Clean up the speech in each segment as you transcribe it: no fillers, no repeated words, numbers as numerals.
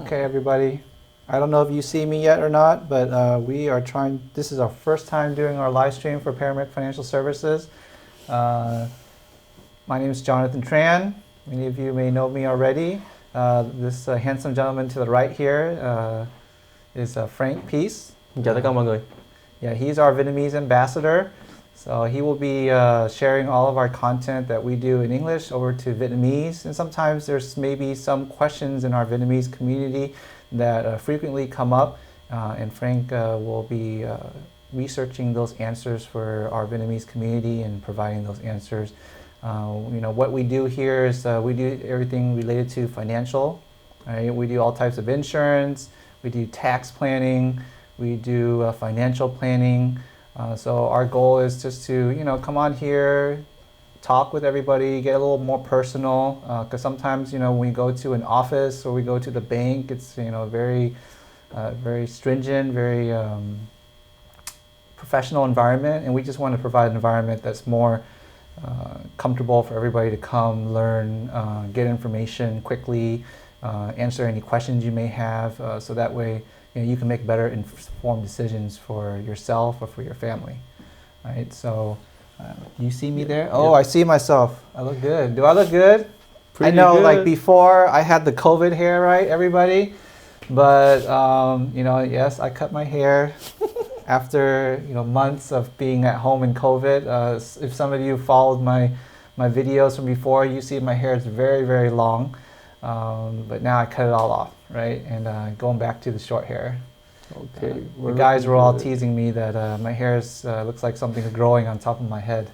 Okay, everybody. I don't know if you see me yet or not, but we are trying. This is our first time doing our live stream for Paramic Financial Services. Uh, my name is Jonathan Tran. Many of you may know me already. This handsome gentleman to the right here is Frank Peace. Chào tất cả mọi người. Yeah, he's our Vietnamese ambassador. So he will be sharing all of our content that we do in English over to Vietnamese. And sometimes there's maybe some questions in our Vietnamese community that frequently come up. And Frank will be researching those answers for our Vietnamese community and providing those answers. What we do here is we do everything related to financial. Right? We do all types of insurance. We do tax planning. We do financial planning. So our goal is just to, come on here, talk with everybody, get a little more personal. Because sometimes, when we go to an office or we go to the bank, it's, very, very stringent, very professional environment. And we just want to provide an environment that's more comfortable for everybody to come, learn, get information quickly, answer any questions you may have. So that way, you can make better informed decisions for yourself or for your family. Right? So, you see me there? Oh, I see myself. I look good. Do I look good? Pretty I know, good. like before, I had the COVID hair, right, everybody? But, yes, I cut my hair after, months of being at home in COVID. If some of you followed my videos from before, you see my hair is very, very long. But now I cut it all off, right? And going back to the short hair. Okay. The guys were all teasing me that my hair looks like something's growing on top of my head,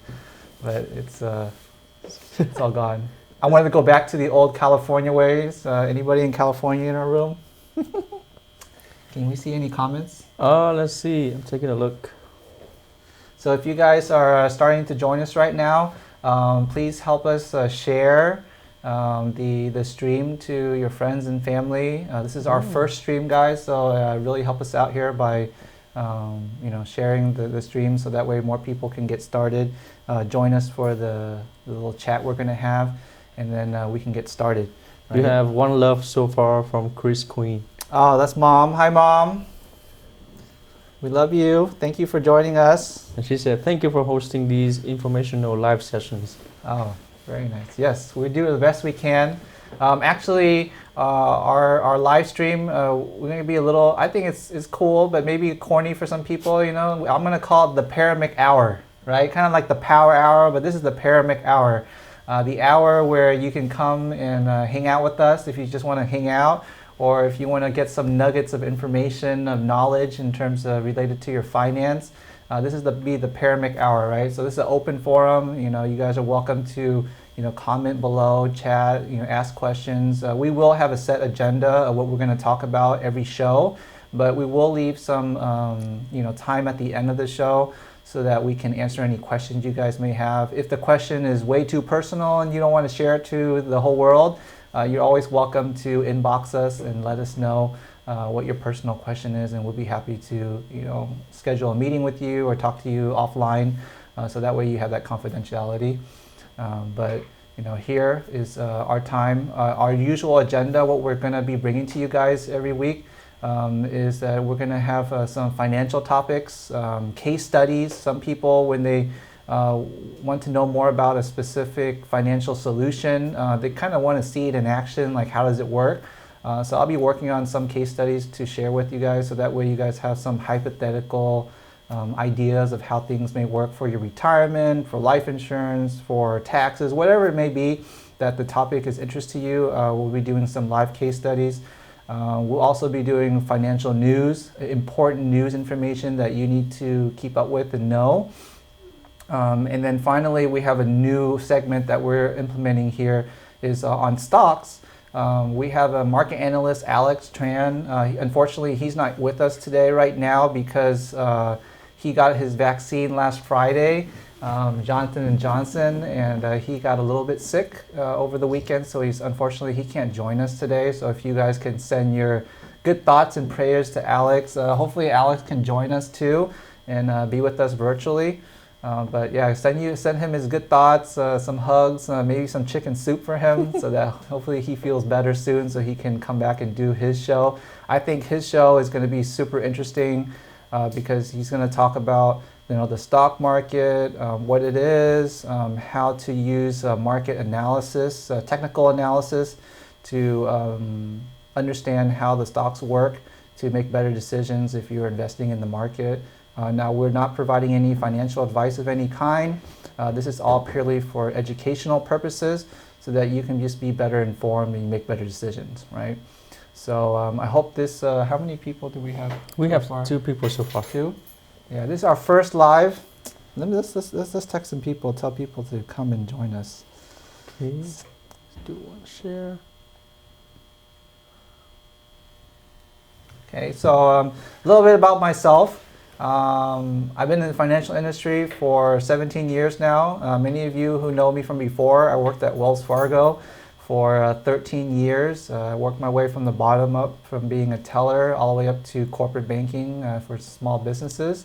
but it's all gone. I wanted to go back to the old California ways. Anybody in California in our room? Can we see any comments? Let's see. I'm taking a look. So if you guys are starting to join us right now, please help us share the stream to your friends and family. This is our first stream, guys, so really help us out here by sharing the stream so that way more people can get started. Join us for the little chat we're going to have, and then we can get started. Right? We have one love so far from Chris Queen. Oh, that's Mom. Hi, Mom. We love you. Thank you for joining us. And she said, thank you for hosting these informational live sessions. Oh, very nice. Yes, we do the best we can. Actually, our live stream, we're going to be a little, I think it's cool, but maybe corny for some people, I'm going to call it the Paramic Hour, right? Kind of like the Power Hour, but this is the Paramic Hour. The hour where you can come and hang out with us if you just want to hang out, or if you want to get some nuggets of information, of knowledge in terms of related to your finance. This is the Paramic Hour, right? So this is an open forum. You guys are welcome to, comment below, chat, ask questions. We will have a set agenda of what we're going to talk about every show, but we will leave some, time at the end of the show so that we can answer any questions you guys may have. If the question is way too personal and you don't want to share it to the whole world, you're always welcome to inbox us and let us know what your personal question is, and we'll be happy to schedule a meeting with you or talk to you offline, so that way you have that confidentiality. But here is our time. Our usual agenda, what we're going to be bringing to you guys every week, is that we're going to have some financial topics, case studies. Some people, when they want to know more about a specific financial solution, they kind of want to see it in action, like how does it work? So I'll be working on some case studies to share with you guys, so that way you guys have some hypothetical ideas of how things may work for your retirement, for life insurance, for taxes, whatever it may be that the topic is interest to you. We'll be doing some live case studies. We'll also be doing financial news, important news information that you need to keep up with and know. And then finally, we have a new segment that we're implementing here is on stocks. We have a market analyst, Alex Tran. Unfortunately, he's not with us today right now because he got his vaccine last Friday, Johnson & Johnson, and he got a little bit sick over the weekend, so unfortunately he can't join us today. So if you guys can send your good thoughts and prayers to Alex, hopefully Alex can join us too and be with us virtually. But yeah, send him his good thoughts, some hugs, maybe some chicken soup for him, so that hopefully he feels better soon, so he can come back and do his show. I think his show is going to be super interesting because he's going to talk about the stock market, what it is, how to use market analysis, technical analysis to understand how the stocks work to make better decisions if you're investing in the market. Now, we're not providing any financial advice of any kind. This is all purely for educational purposes so that you can just be better informed and make better decisions, right? So I hope this, how many people do we have? We so have far? 2 people so far. 2? Yeah, this is our first live. Let's text some people, tell people to come and join us. Okay, let's do one share. Okay, so a little bit about myself. I've been in the financial industry for 17 years now. Many of you who know me from before, I worked at Wells Fargo for 13 years. I worked my way from the bottom up, from being a teller all the way up to corporate banking for small businesses.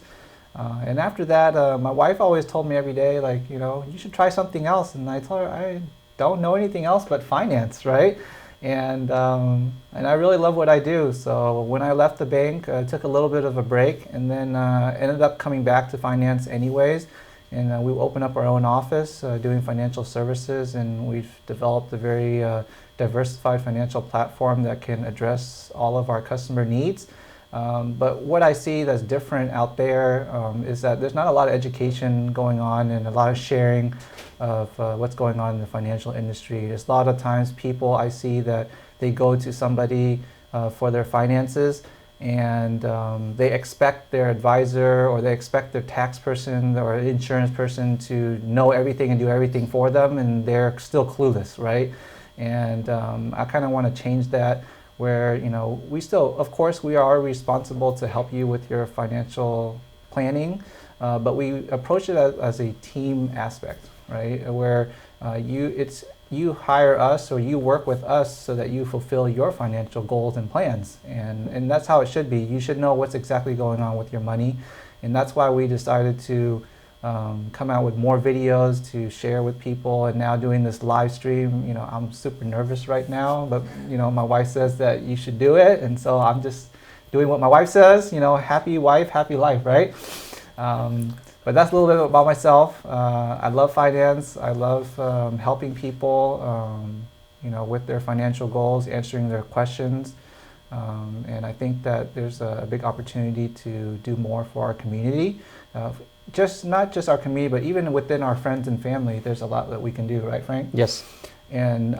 And after that, my wife always told me every day, like, you should try something else. And I told her, I don't know anything else but finance, right? And I really love what I do. So when I left the bank, I took a little bit of a break and then ended up coming back to finance anyways. And we opened up our own office doing financial services, and we've developed a very diversified financial platform that can address all of our customer needs. But what I see that's different out there is that there's not a lot of education going on and a lot of sharing of what's going on in the financial industry. There's a lot of times people I see that they go to somebody for their finances, and they expect their advisor or they expect their tax person or insurance person to know everything and do everything for them, and they're still clueless, right? And I kind of want to change that, where we still, of course, we are responsible to help you with your financial planning, but we approach it as a team aspect, right? Where you hire us or you work with us so that you fulfill your financial goals and plans, and that's how it should be. You should know what's exactly going on with your money, and that's why we decided to come out with more videos to share with people, and now doing this live stream. I'm super nervous right now, but my wife says that you should do it, and so I'm just doing what my wife says. Happy wife, happy life, right? But that's a little bit about myself. I love finance. I love helping people, with their financial goals, answering their questions. And I think that there's a big opportunity to do more for our community. Not just our community, but even within our friends and family, there's a lot that we can do, right, Frank? Yes. And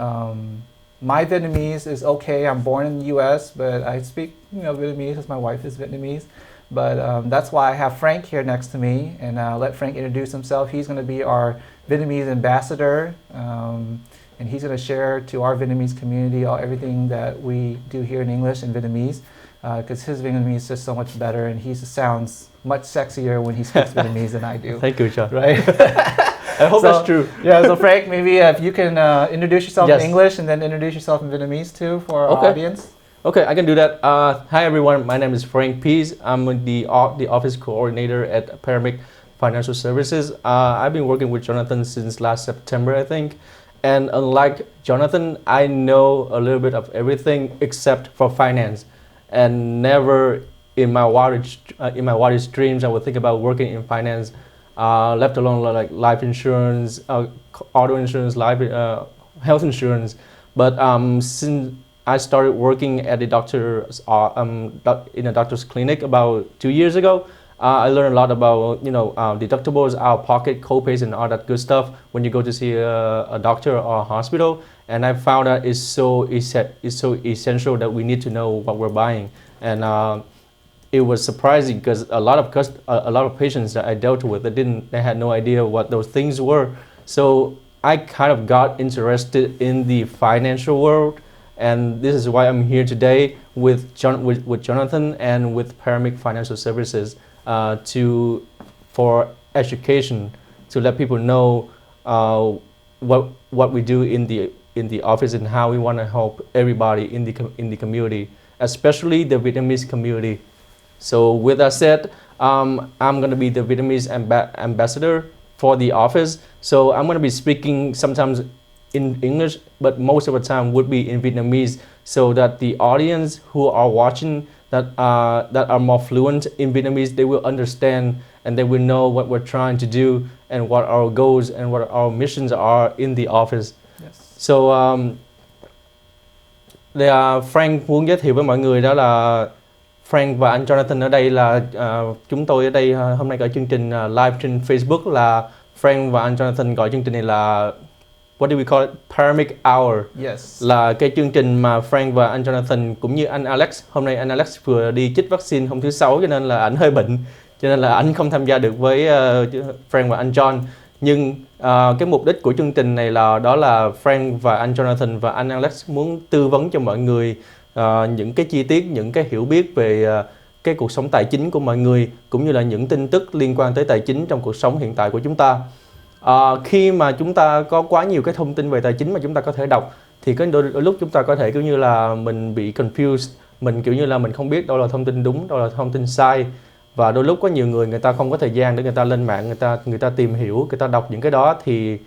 my Vietnamese is okay. I'm born in the U.S., but I speak Vietnamese because my wife is Vietnamese. But that's why I have Frank here next to me, and I'll let Frank introduce himself. He's going to be our Vietnamese ambassador, and he's going to share to our Vietnamese community everything that we do here in English and Vietnamese, because his Vietnamese is just so much better, and he sounds much sexier when he speaks Vietnamese than I do. Thank you, John. Right? I hope that's true. Yeah, so Frank, maybe if you can introduce yourself Yes. in English and then introduce yourself in Vietnamese too for our audience. Okay, I can do that. Hi everyone, my name is Frank Pease. I'm the office coordinator at Paramic Financial Services. I've been working with Jonathan since last September, I think. And unlike Jonathan, I know a little bit of everything except for finance. And never in my wildest dreams I would think about working in finance. Left alone like life insurance, auto insurance, health insurance. But since I started working at a in a doctor's clinic about 2 years ago, I learned a lot about deductibles, out-of-pocket co-pays, and all that good stuff when you go to see a doctor or a hospital. And I found that it's so essential that we need to know what we're buying. And it was surprising because a lot of patients that I dealt with, they had no idea what those things were. So I kind of got interested in the financial world, and this is why I'm here today with Jonathan and with Paramic Financial Services for education, to let people know what we do in the office and how we want to help everybody in the community, especially the Vietnamese community. So with that said, I'm going to be the Vietnamese ambassador for the office. So I'm going to be speaking sometimes in English, but most of the time would be in Vietnamese, so that the audience who are watching that are more fluent in Vietnamese, they will understand and they will know what we're trying to do and what our goals and what our missions are in the office. Yes. So Frank muốn giới thiệu với mọi người đó là Frank và anh Jonathan ở đây là chúng tôi ở đây hôm nay gọi chương trình live trên Facebook là Frank và anh Jonathan gọi chương trình này là what do we call it? Paramic Hour. Yes. Là cái chương trình mà Frank và anh Jonathan cũng như anh Alex, hôm nay anh Alex vừa đi chích vaccine hôm thứ Sáu cho nên là ảnh hơi bệnh, cho nên là ảnh không tham gia được với Frank và anh John. Nhưng cái mục đích của chương trình này là đó là Frank và anh Jonathan và anh Alex muốn tư vấn cho mọi người những cái chi tiết, những cái hiểu biết về cái cuộc sống tài chính của mọi người, cũng như là những tin tức liên quan tới tài chính trong cuộc sống hiện tại của chúng ta. Khi mà chúng ta có quá nhiều cái thông tin về tài chính mà chúng ta có thể đọc, thì có đôi lúc chúng ta có thể kiểu như là mình bị confused, mình kiểu như là mình không biết đâu là thông tin đúng, đâu là thông tin sai. Và đôi lúc có nhiều người ta không có thời gian để người ta lên mạng, người ta tìm hiểu, người ta đọc những cái đó. Thì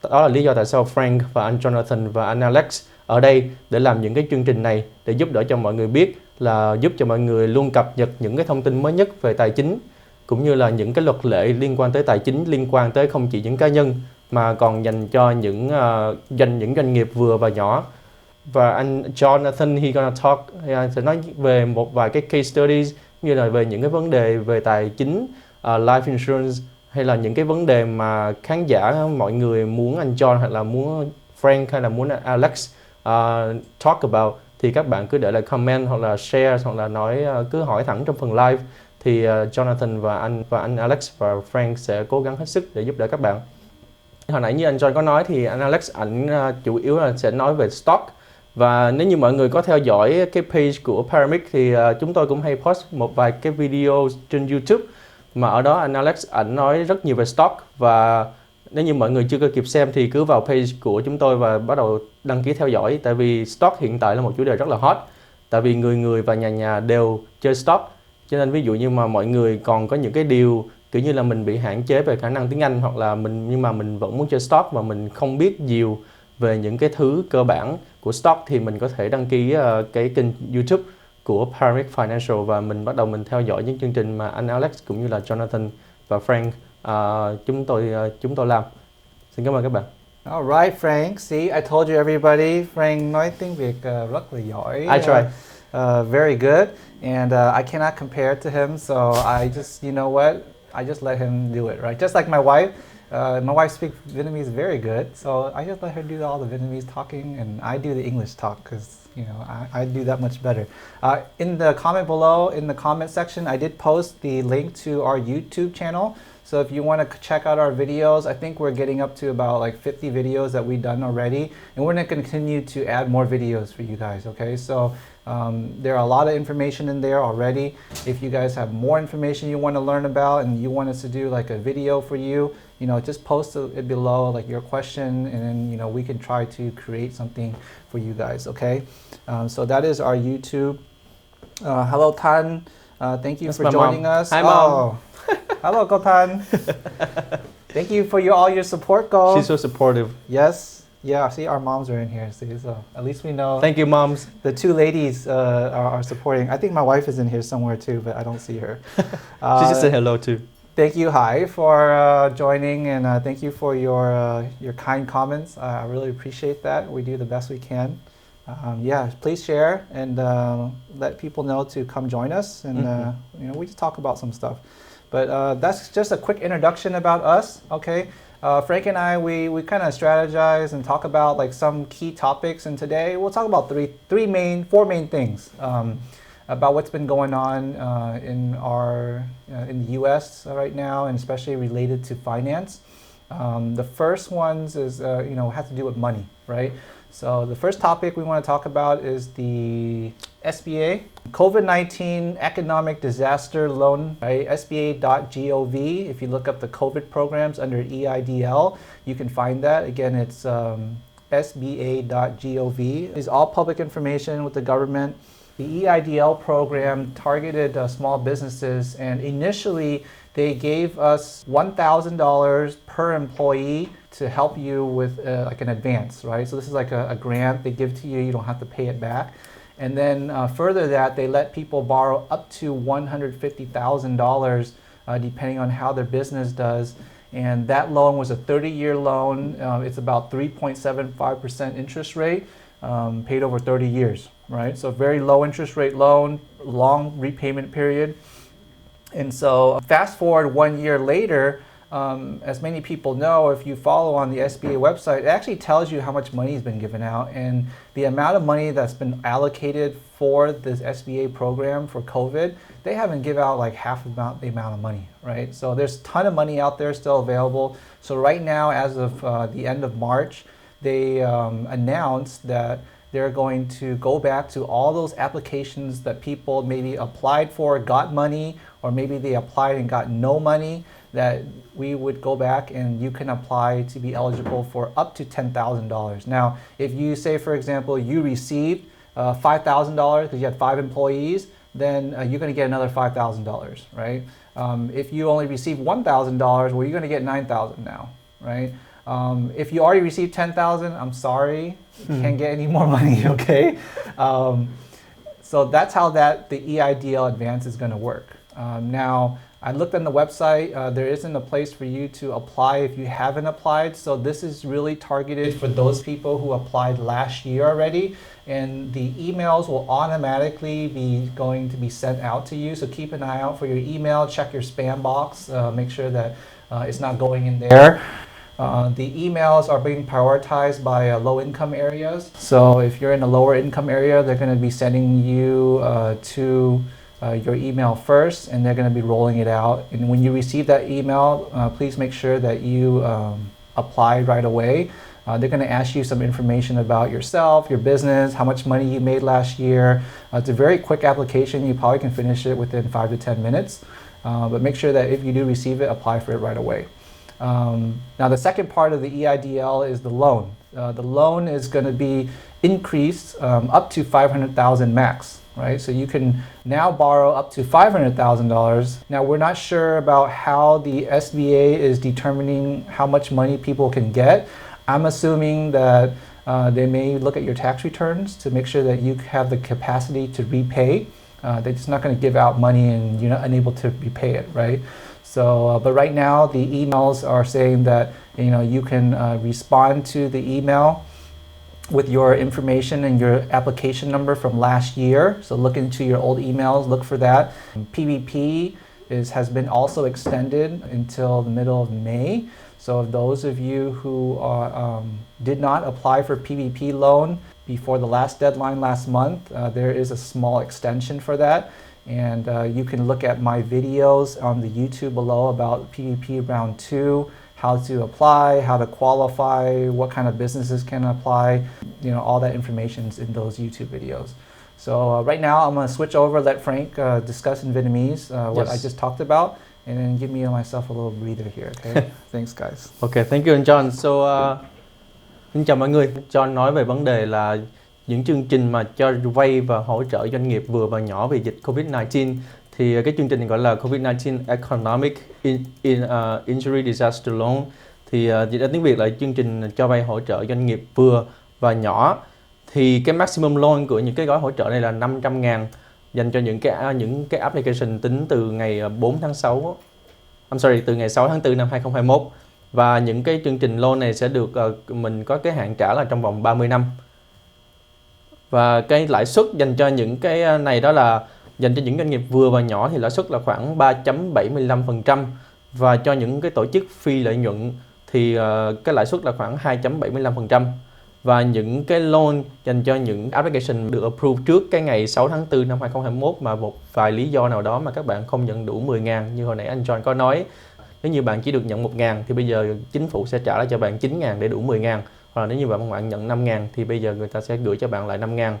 đó là lý do tại sao Frank và anh Jonathan và anh Alex ở đây để làm những cái chương trình này, để giúp đỡ cho mọi người biết, là giúp cho mọi người luôn cập nhật những cái thông tin mới nhất về tài chính, cũng như là những cái luật lệ liên quan tới tài chính, liên quan tới không chỉ những cá nhân mà còn dành cho những doanh nghiệp vừa và nhỏ. Và anh Jonathan sẽ nói về một vài cái case studies, như là về những cái vấn đề về tài chính, life insurance, hay là những cái vấn đề mà khán giả mọi người muốn anh John hoặc là muốn Frank hay là muốn Alex talk about, thì các bạn cứ để lại comment hoặc là share hoặc là nói, cứ hỏi thẳng trong phần live, thì Jonathan và anh Alex và Frank sẽ cố gắng hết sức để giúp đỡ các bạn. Hồi nãy như anh John có nói thì anh Alex ảnh chủ yếu là sẽ nói về stock. Và nếu như mọi người có theo dõi cái page của Paramic thì chúng tôi cũng hay post một vài cái video trên YouTube mà ở đó anh Alex ảnh nói rất nhiều về stock. Và nếu như mọi người chưa có kịp xem thì cứ vào page của chúng tôi và bắt đầu đăng ký theo dõi, tại vì stock hiện tại là một chủ đề rất là hot, tại vì người và nhà đều chơi stock. Cho nên ví dụ như mà mọi người còn có những cái điều kiểu như là mình bị hạn chế về khả năng tiếng Anh, hoặc là nhưng mà mình vẫn muốn chơi stock mà mình không biết nhiều về những cái thứ cơ bản của stock, thì mình có thể đăng ký cái kênh YouTube của Paramic Financial và mình bắt đầu mình theo dõi những chương trình mà anh Alex cũng như là Jonathan và Frank chúng tôi làm. Xin cảm ơn các bạn. All right, Frank. See, I told you everybody. Frank nói tiếng Việt rất là giỏi. I try. Very good, and I cannot compare to him. So I just, you know what? I just let him do it, right? Just like my wife. My wife speaks Vietnamese very good, so I just let her do all the Vietnamese talking, and I do the English talk because I do that much better. In the comment below, in the comment section, I did post the link to our YouTube channel. So if you want to check out our videos, I think we're getting up to about like 50 videos that we've done already, and we're going to continue to add more videos for you guys. Okay, so there are a lot of information in there already. If you guys have more information you want to learn about and you want us to do like a video for you, just post it below, like your question, and then we can try to create something for you guys. Okay, so that is our YouTube. Hello Tan, thank you for joining us. Hi Mom. Hello Go Tan. Thank you for all your support, Go. She's so supportive. Yes. Yeah, see, our moms are in here, see, so at least we know. Thank you, moms. The two ladies are supporting. I think my wife is in here somewhere too, but I don't see her. She just said hello too. Thank you, Hai, for joining, and thank you for your kind comments. I really appreciate that. We do the best we can. Yeah, please share and let people know to come join us, and we just talk about some stuff. But that's just a quick introduction about us, okay? Frank and I, we kind of strategize and talk about like some key topics, and today we'll talk about four main things about what's been going on in the U.S. right now, and especially related to finance. The first ones is has to do with money, right? So the first topic we want to talk about is the SBA, COVID-19 Economic Disaster Loan, right? SBA.gov. If you look up the COVID programs under EIDL, you can find that. Again, it's SBA.gov. It's all public information with the government. The EIDL program targeted small businesses, and initially they gave us $1,000 per employee to help you with like an advance, right? So this is like a grant they give to you. You don't have to pay it back. And then further that, they let people borrow up to $150,000 depending on how their business does. And that loan was a 30-year loan. It's about 3.75% interest rate, paid over 30 years, right? So very low interest rate loan, long repayment period. And so fast forward 1 year later, as many people know, if you follow on the SBA website, it actually tells you how much money has been given out, and the amount of money that's been allocated for this SBA program for COVID, they haven't given out like half the amount of money, right? So there's a ton of money out there still available. So right now, as of the end of March, they announced that they're going to go back to all those applications that people maybe applied for, got money, or maybe they applied and got no money, that we would go back and you can apply to be eligible for up to $10,000. Now, if you say, for example, you received $5,000 because you had 5 employees, then you're going to get another $5,000, right? If you only received $1,000, well, you're going to get $9,000 now, right? If you already received $10,000, I'm sorry, you can't get any more money, okay? So that's how the EIDL Advance is going to work. Now, I looked on the website, there isn't a place for you to apply if you haven't applied, so this is really targeted for those people who applied last year already, and the emails will automatically be going to be sent out to you, so keep an eye out for your email, check your spam box, make sure that it's not going in there. The emails are being prioritized by low-income areas, so if you're in a lower income area, they're going to be sending you to your email first, and they're going to be rolling it out. And when you receive that email, please make sure that you apply right away. They're going to ask you some information about yourself, your business, how much money you made last year. It's a very quick application. You probably can finish it within 5 to 10 minutes. But make sure that if you do receive it, apply for it right away. Now, the second part of the EIDL is the loan. The loan is going to be increased up to $500,000 max. Right, so you can now borrow up to $500,000. Now, we're not sure about how the SBA is determining how much money people can get. I'm assuming that they may look at your tax returns to make sure that you have the capacity to repay. They're just not going to give out money and you're not unable to repay it, right? So, but right now the emails are saying that you can respond to the email with your information and your application number from last year. So look into your old emails, look for that. PPP has been also extended until the middle of May. So if those of you who did not apply for PPP loan before the last deadline last month, there is a small extension for that. And you can look at my videos on the YouTube below about PPP round 2, how to apply, how to qualify, what kind of businesses can apply, all that information is in those YouTube videos. So right now I'm going to switch over, let Frank discuss in Vietnamese what I just talked about, and then give me and myself a little breather here, okay? Thanks guys. Okay, thank you anh John. So, xin chào mọi người. John nói về vấn đề là những chương trình mà cho vay và hỗ trợ doanh nghiệp vừa và nhỏ vì dịch Covid-19. Thì cái chương trình gọi là COVID-19 Economic Injury Disaster Loan. Thì dịch ra tiếng Việt là chương trình cho vay hỗ trợ doanh nghiệp vừa và nhỏ. Thì cái maximum loan của những cái gói hỗ trợ này là 500.000 dành cho những cái application tính từ ngày 6 tháng 4 năm 2021. Và những cái chương trình loan này sẽ được mình có cái hạn trả là trong vòng 30 năm. Và cái lãi suất dành cho những cái này đó là dành cho những doanh nghiệp vừa và nhỏ thì lãi suất là khoảng 3.75%, và cho những cái tổ chức phi lợi nhuận thì cái lãi suất là khoảng 2.75%. Và những cái loan dành cho những application được approve trước cái ngày 6 tháng 4 năm 2021 mà một vài lý do nào đó mà các bạn không nhận đủ 10.000 như hồi nãy anh John có nói. Nếu như bạn chỉ được nhận 1.000 thì bây giờ chính phủ sẽ trả lại cho bạn 9.000 để đủ 10.000. Hoặc là nếu như bạn nhận 5.000 thì bây giờ người ta sẽ gửi cho bạn lại 5.000.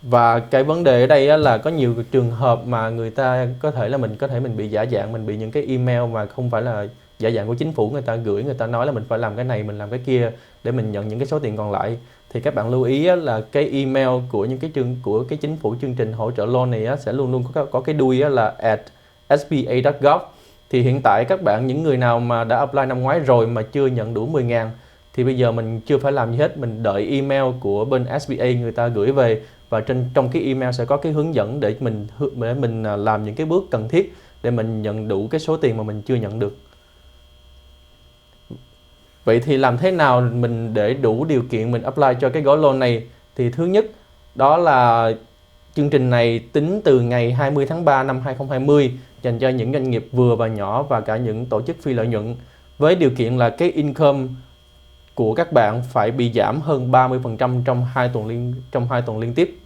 Và cái vấn đề ở đây là có nhiều trường hợp mà người ta có thể mình bị giả dạng, mình bị những cái email mà không phải là giả dạng của chính phủ, người ta gửi, người ta nói là mình phải làm cái này, mình làm cái kia để mình nhận những cái số tiền còn lại. Thì các bạn lưu ý á, là cái email của những cái của cái chính phủ chương trình hỗ trợ loan này á, sẽ luôn luôn có cái đuôi á, là @sba.gov. Thì hiện tại các bạn, những người nào mà đã apply năm ngoái rồi mà chưa nhận đủ 10.000 thì bây giờ mình chưa phải làm gì hết, mình đợi email của bên SBA người ta gửi về, và trong cái email sẽ có cái hướng dẫn để mình làm những cái bước cần thiết để mình nhận đủ cái số tiền mà mình chưa nhận được. Vậy thì làm thế nào mình để đủ điều kiện mình apply cho cái gói loan này? Thì thứ nhất đó là chương trình này tính từ ngày 20 tháng 3 năm 2020 dành cho những doanh nghiệp vừa và nhỏ và cả những tổ chức phi lợi nhuận, với điều kiện là cái income của các bạn phải bị giảm hơn 30% trong 2 tuần liên tiếp.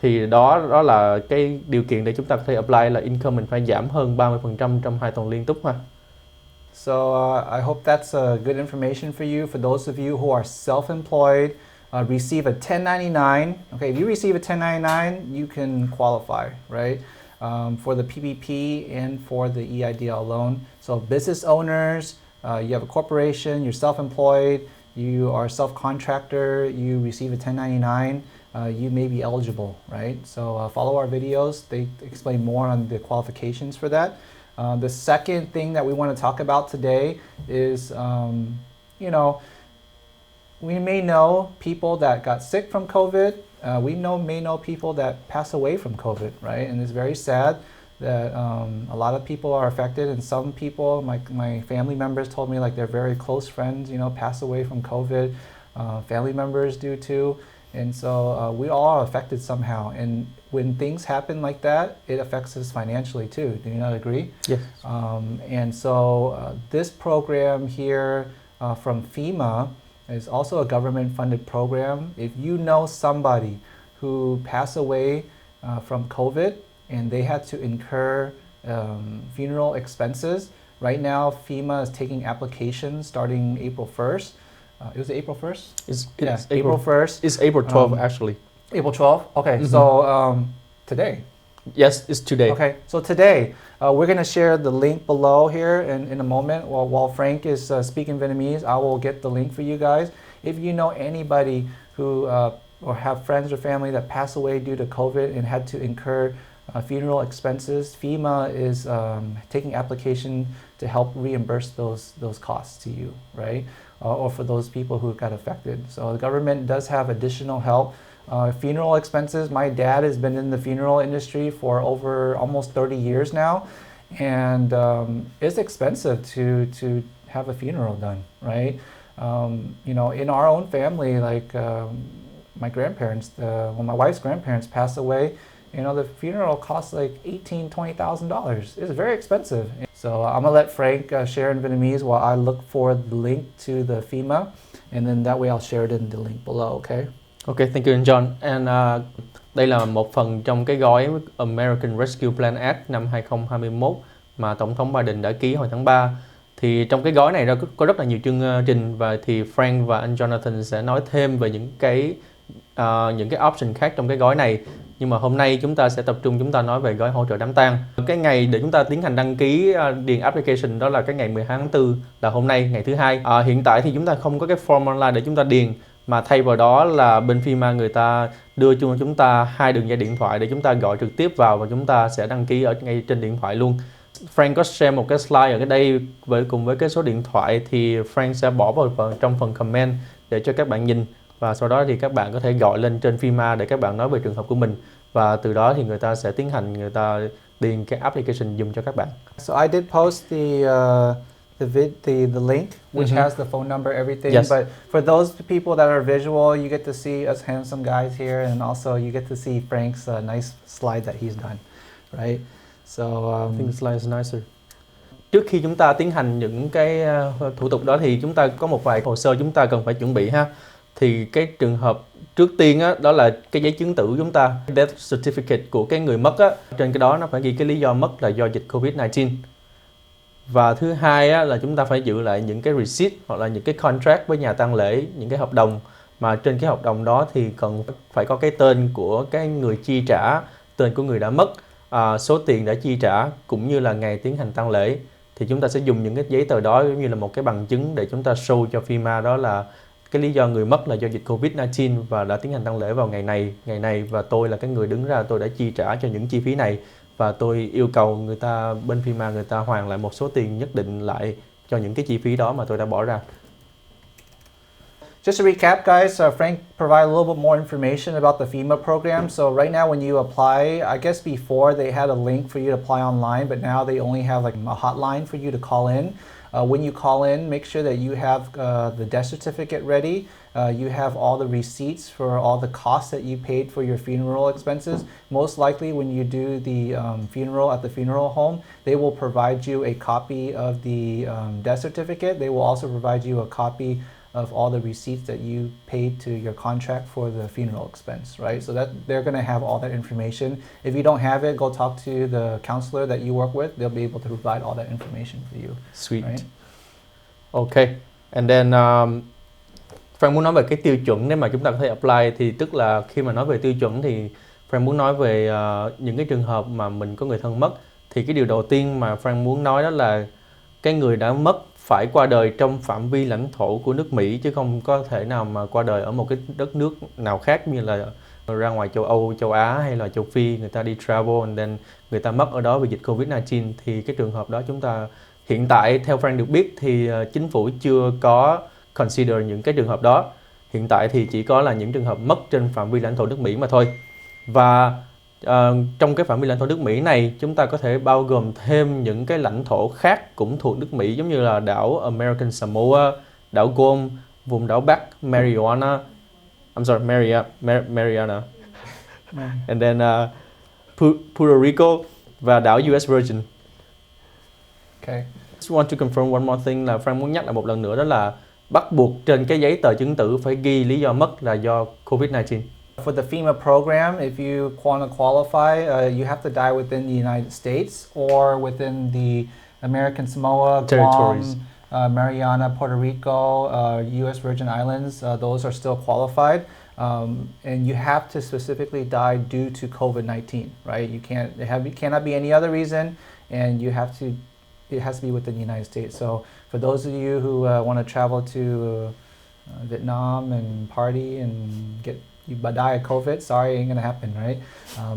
Thì đó là cái điều kiện để chúng ta có thể apply, là income mình phải giảm hơn 30% trong 2 tuần liên tục ha. So I hope that's good information for you. For those of you who are self-employed, receive a 1099. Okay, if you receive a 1099, you can qualify, right? For the PPP and for the EIDL loan. So business owners, you have a corporation, you're self-employed, you are a self-contractor, you receive a 1099, you may be eligible, right? So follow our videos. They explain more on the qualifications for that. The second thing that we want to talk about today is, we may know people that got sick from COVID. We may know people that pass away from COVID, right? And it's very sad that a lot of people are affected, and some people, my family members told me, like, their very close friends, pass away from COVID. Family members do too. And so we all are affected somehow. And when things happen like that, it affects us financially too. Do you not agree? Yes. And so this program here from FEMA is also a government-funded program. If you know somebody who passed away from COVID and they had to incur funeral expenses, right now FEMA is taking applications starting April 1st. It was April 1st? It's April 1st. It's April 12th actually. April 12th? Okay, so today. Yes, it's today. Okay, so today we're going to share the link below here in a moment. While Frank is speaking Vietnamese, I will get the link for you guys. If you know anybody who or have friends or family that passed away due to COVID and had to incur funeral expenses, FEMA is taking application to help reimburse those costs to you, right? Or for those people who got affected. So the government does have additional help. Funeral expenses, my dad has been in the funeral industry for over almost 30 years now, and it's expensive to have a funeral done, right? In our own family, like my grandparents, when my wife's grandparents passed away, the funeral costs like $18,000-$20,000. It's very expensive. So I'm gonna let Frank share in Vietnamese while I look for the link to the FEMA, and then that way I'll share it in the link below, okay? Okay, thank you John. And đây là một phần trong cái gói American Rescue Plan Act năm 2021 mà Tổng thống Biden đã ký hồi tháng 3. Thì trong cái gói này có rất là nhiều chương trình, và thì Frank và anh Jonathan sẽ nói thêm về những cái option khác trong cái gói này. Nhưng mà hôm nay chúng ta sẽ tập trung chúng ta nói về gói hỗ trợ đám tang. Cái ngày để chúng ta tiến hành đăng ký điền application đó là cái ngày 12 tháng 4, là hôm nay, ngày thứ hai. Hiện tại thì chúng ta không có cái form online để chúng ta điền, mà thay vào đó là bên FEMA người ta đưa cho chúng ta 2 đường dây điện thoại để chúng ta gọi trực tiếp vào và chúng ta sẽ đăng ký ở ngay trên điện thoại luôn. Frank có share một cái slide ở đây cùng với cái số điện thoại, thì Frank sẽ bỏ vào trong phần comment để cho các bạn nhìn, và sau đó thì các bạn có thể gọi lên trên FEMA để các bạn nói về trường hợp của mình, và từ đó thì người ta sẽ tiến hành, người ta điền cái application dùng cho các bạn. So I did post the link, which has the phone number, everything. Yes. But for those people that are visual, you get to see us handsome guys here, and also you get to see Frank's nice slide that he's done, right? So I think the slide is nicer. Trước khi chúng ta tiến hành những cái thủ tục đó thì chúng ta có một vài hồ sơ chúng ta cần phải chuẩn bị ha. Thì cái trường hợp trước tiên đó là cái giấy chứng tử chúng ta, death certificate của cái người mất á, trên cái đó nó phải ghi cái lý do mất là do dịch Covid-19. Và thứ hai là chúng ta phải giữ lại những cái receipt hoặc là những cái contract với nhà tang lễ, những cái hợp đồng mà trên cái hợp đồng đó thì cần phải có cái tên của cái người chi trả, tên của người đã mất, số tiền đã chi trả cũng như là ngày tiến hành tang lễ. thì chúng ta sẽ dùng những cái giấy tờ đó giống như là một cái bằng chứng để chúng ta show cho FEMA đó là cái lý do người mất là do dịch Covid-19 và đã tiến hành tang lễ vào ngày này và tôi là cái người đứng ra tôi đã chi trả cho những chi phí này và tôi yêu cầu người ta bên FEMA người ta hoàn lại một số tiền nhất định lại cho những cái chi phí đó mà tôi đã bỏ ra. Just to recap, guys, Frank provided a little bit more information about the FEMA program. So right now, when you apply, I guess before they had a link for you to apply online, but now they only have like a hotline for you to call in. When you call in, make sure that you have the death certificate ready. You have all the receipts for all the costs that you paid for your funeral expenses. Most likely, when you do the funeral at the funeral home, they will provide you a copy of the death certificate. They will also provide you a copy of all the receipts that you paid to your contract for the funeral expense, right? So that they're going to have all that information. If you don't have it, go talk to the counselor that you work with. They'll be able to provide all that information for you. Sweet. Right? Okay. And then Frank muốn nói về cái tiêu chuẩn để mà chúng ta có thể apply, thì tức là khi mà nói về tiêu chuẩn thì Frank muốn nói về những cái trường hợp mà mình có người thân mất. Thì cái điều đầu tiên mà Frank muốn nói đó là cái người đã mất phải qua đời trong phạm vi lãnh thổ của nước Mỹ, chứ không có thể nào mà qua đời ở một cái đất nước nào khác như là ra ngoài châu Âu, châu Á hay là châu Phi, người ta đi travel and then người ta mất ở đó vì dịch Covid-19. Thì cái trường hợp đó chúng ta hiện tại theo Frank được biết thì chính phủ chưa có consider những cái trường hợp đó. Hiện tại thì chỉ có là những trường hợp mất trên phạm vi lãnh thổ nước Mỹ mà thôi. Và trong cái phạm vi lãnh thổ nước Mỹ này chúng ta có thể bao gồm thêm những cái lãnh thổ khác cũng thuộc nước Mỹ, giống như là đảo American Samoa, đảo Guam, vùng đảo Bắc Mariana, Mariana, and then Puerto Rico và đảo US Virgin. Okay. Just want to confirm one more thing là Frank muốn nhắc lại một lần nữa, đó là bắt buộc trên cái giấy tờ chứng tử phải ghi lý do mất là do Covid-19. For the FEMA program, if you want to qualify, you have to die within the United States or within the American Samoa, Guam, Mariana, Puerto Rico, U.S. Virgin Islands. Those are still qualified, and you have to specifically die due to COVID-19, right? You can't. It cannot be any other reason, and you have to. It has to be within the United States. So for those of you who want to travel to Vietnam and party and you die of COVID, sorry, ain't gonna happen, right?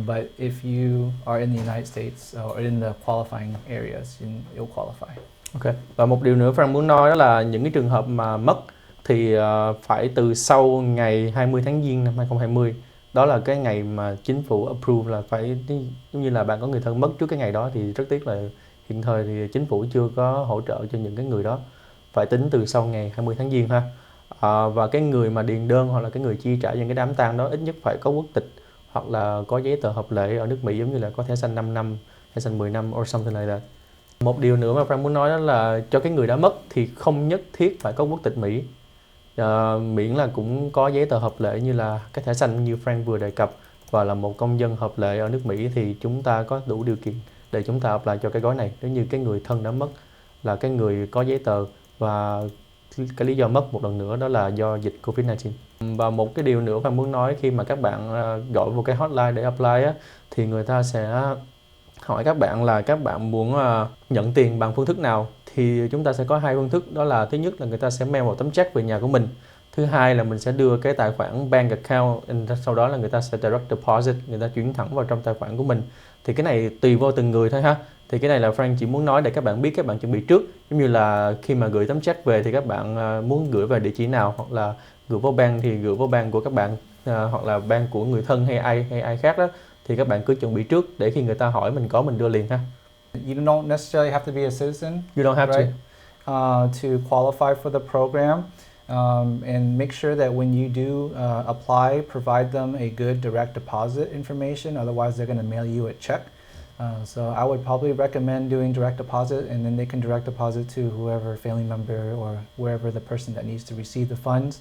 But if you are in the United States or in the qualifying areas, you'll qualify. Ok. Và một điều nữa Frank muốn nói đó là những cái trường hợp mà mất thì phải từ sau ngày 20 tháng Giêng năm 2020. Đó là cái ngày mà chính phủ approve là phải, giống như là bạn có người thân mất trước cái ngày đó, thì rất tiếc là hiện thời thì chính phủ chưa có hỗ trợ cho những cái người đó. Phải tính từ sau ngày 20 tháng Giêng ha. Và cái người mà điền đơn hoặc là cái người chi trả những cái đám tang đó ít nhất phải có quốc tịch hoặc là có giấy tờ hợp lệ ở nước Mỹ, giống như là có thẻ xanh 5 năm, thẻ xanh 10 năm or something like that. Một điều nữa mà Frank muốn nói đó là cho cái người đã mất thì không nhất thiết phải có quốc tịch Mỹ, miễn là cũng có giấy tờ hợp lệ như là cái thẻ xanh như Frank vừa đề cập và là một công dân hợp lệ ở nước Mỹ thì chúng ta có đủ điều kiện để chúng ta apply cho cái gói này. Nếu như cái người thân đã mất là cái người có giấy tờ và cái lý do mất một lần nữa đó là do dịch Covid-19. Và một cái điều nữa Frank muốn nói, khi mà các bạn gọi vào cái hotline để apply á, thì người ta sẽ hỏi các bạn là các bạn muốn nhận tiền bằng phương thức nào. Thì chúng ta sẽ có hai phương thức, đó là thứ nhất là người ta sẽ mail một tấm check về nhà của mình. Thứ hai là mình sẽ đưa cái tài khoản bank account, sau đó là người ta sẽ direct deposit, người ta chuyển thẳng vào trong tài khoản của mình. Thì cái này tùy vô từng người thôi ha. Thì cái này là Frank chỉ muốn nói để các bạn biết, các bạn chuẩn bị trước. Giống như là khi mà gửi tấm check về thì các bạn muốn gửi về địa chỉ nào, hoặc là gửi vào bank thì gửi vào bank của các bạn, hoặc là bank của người thân hay ai khác đó. Thì các bạn cứ chuẩn bị trước để khi người ta hỏi mình có, mình đưa liền ha. You don't necessarily have to be a citizen. You don't have right? To qualify for the program. And make sure that when you do apply, provide them a good direct deposit information. Otherwise, they're going to mail you a check. So I would probably recommend doing direct deposit, and then they can direct deposit to whoever family member or wherever the person that needs to receive the funds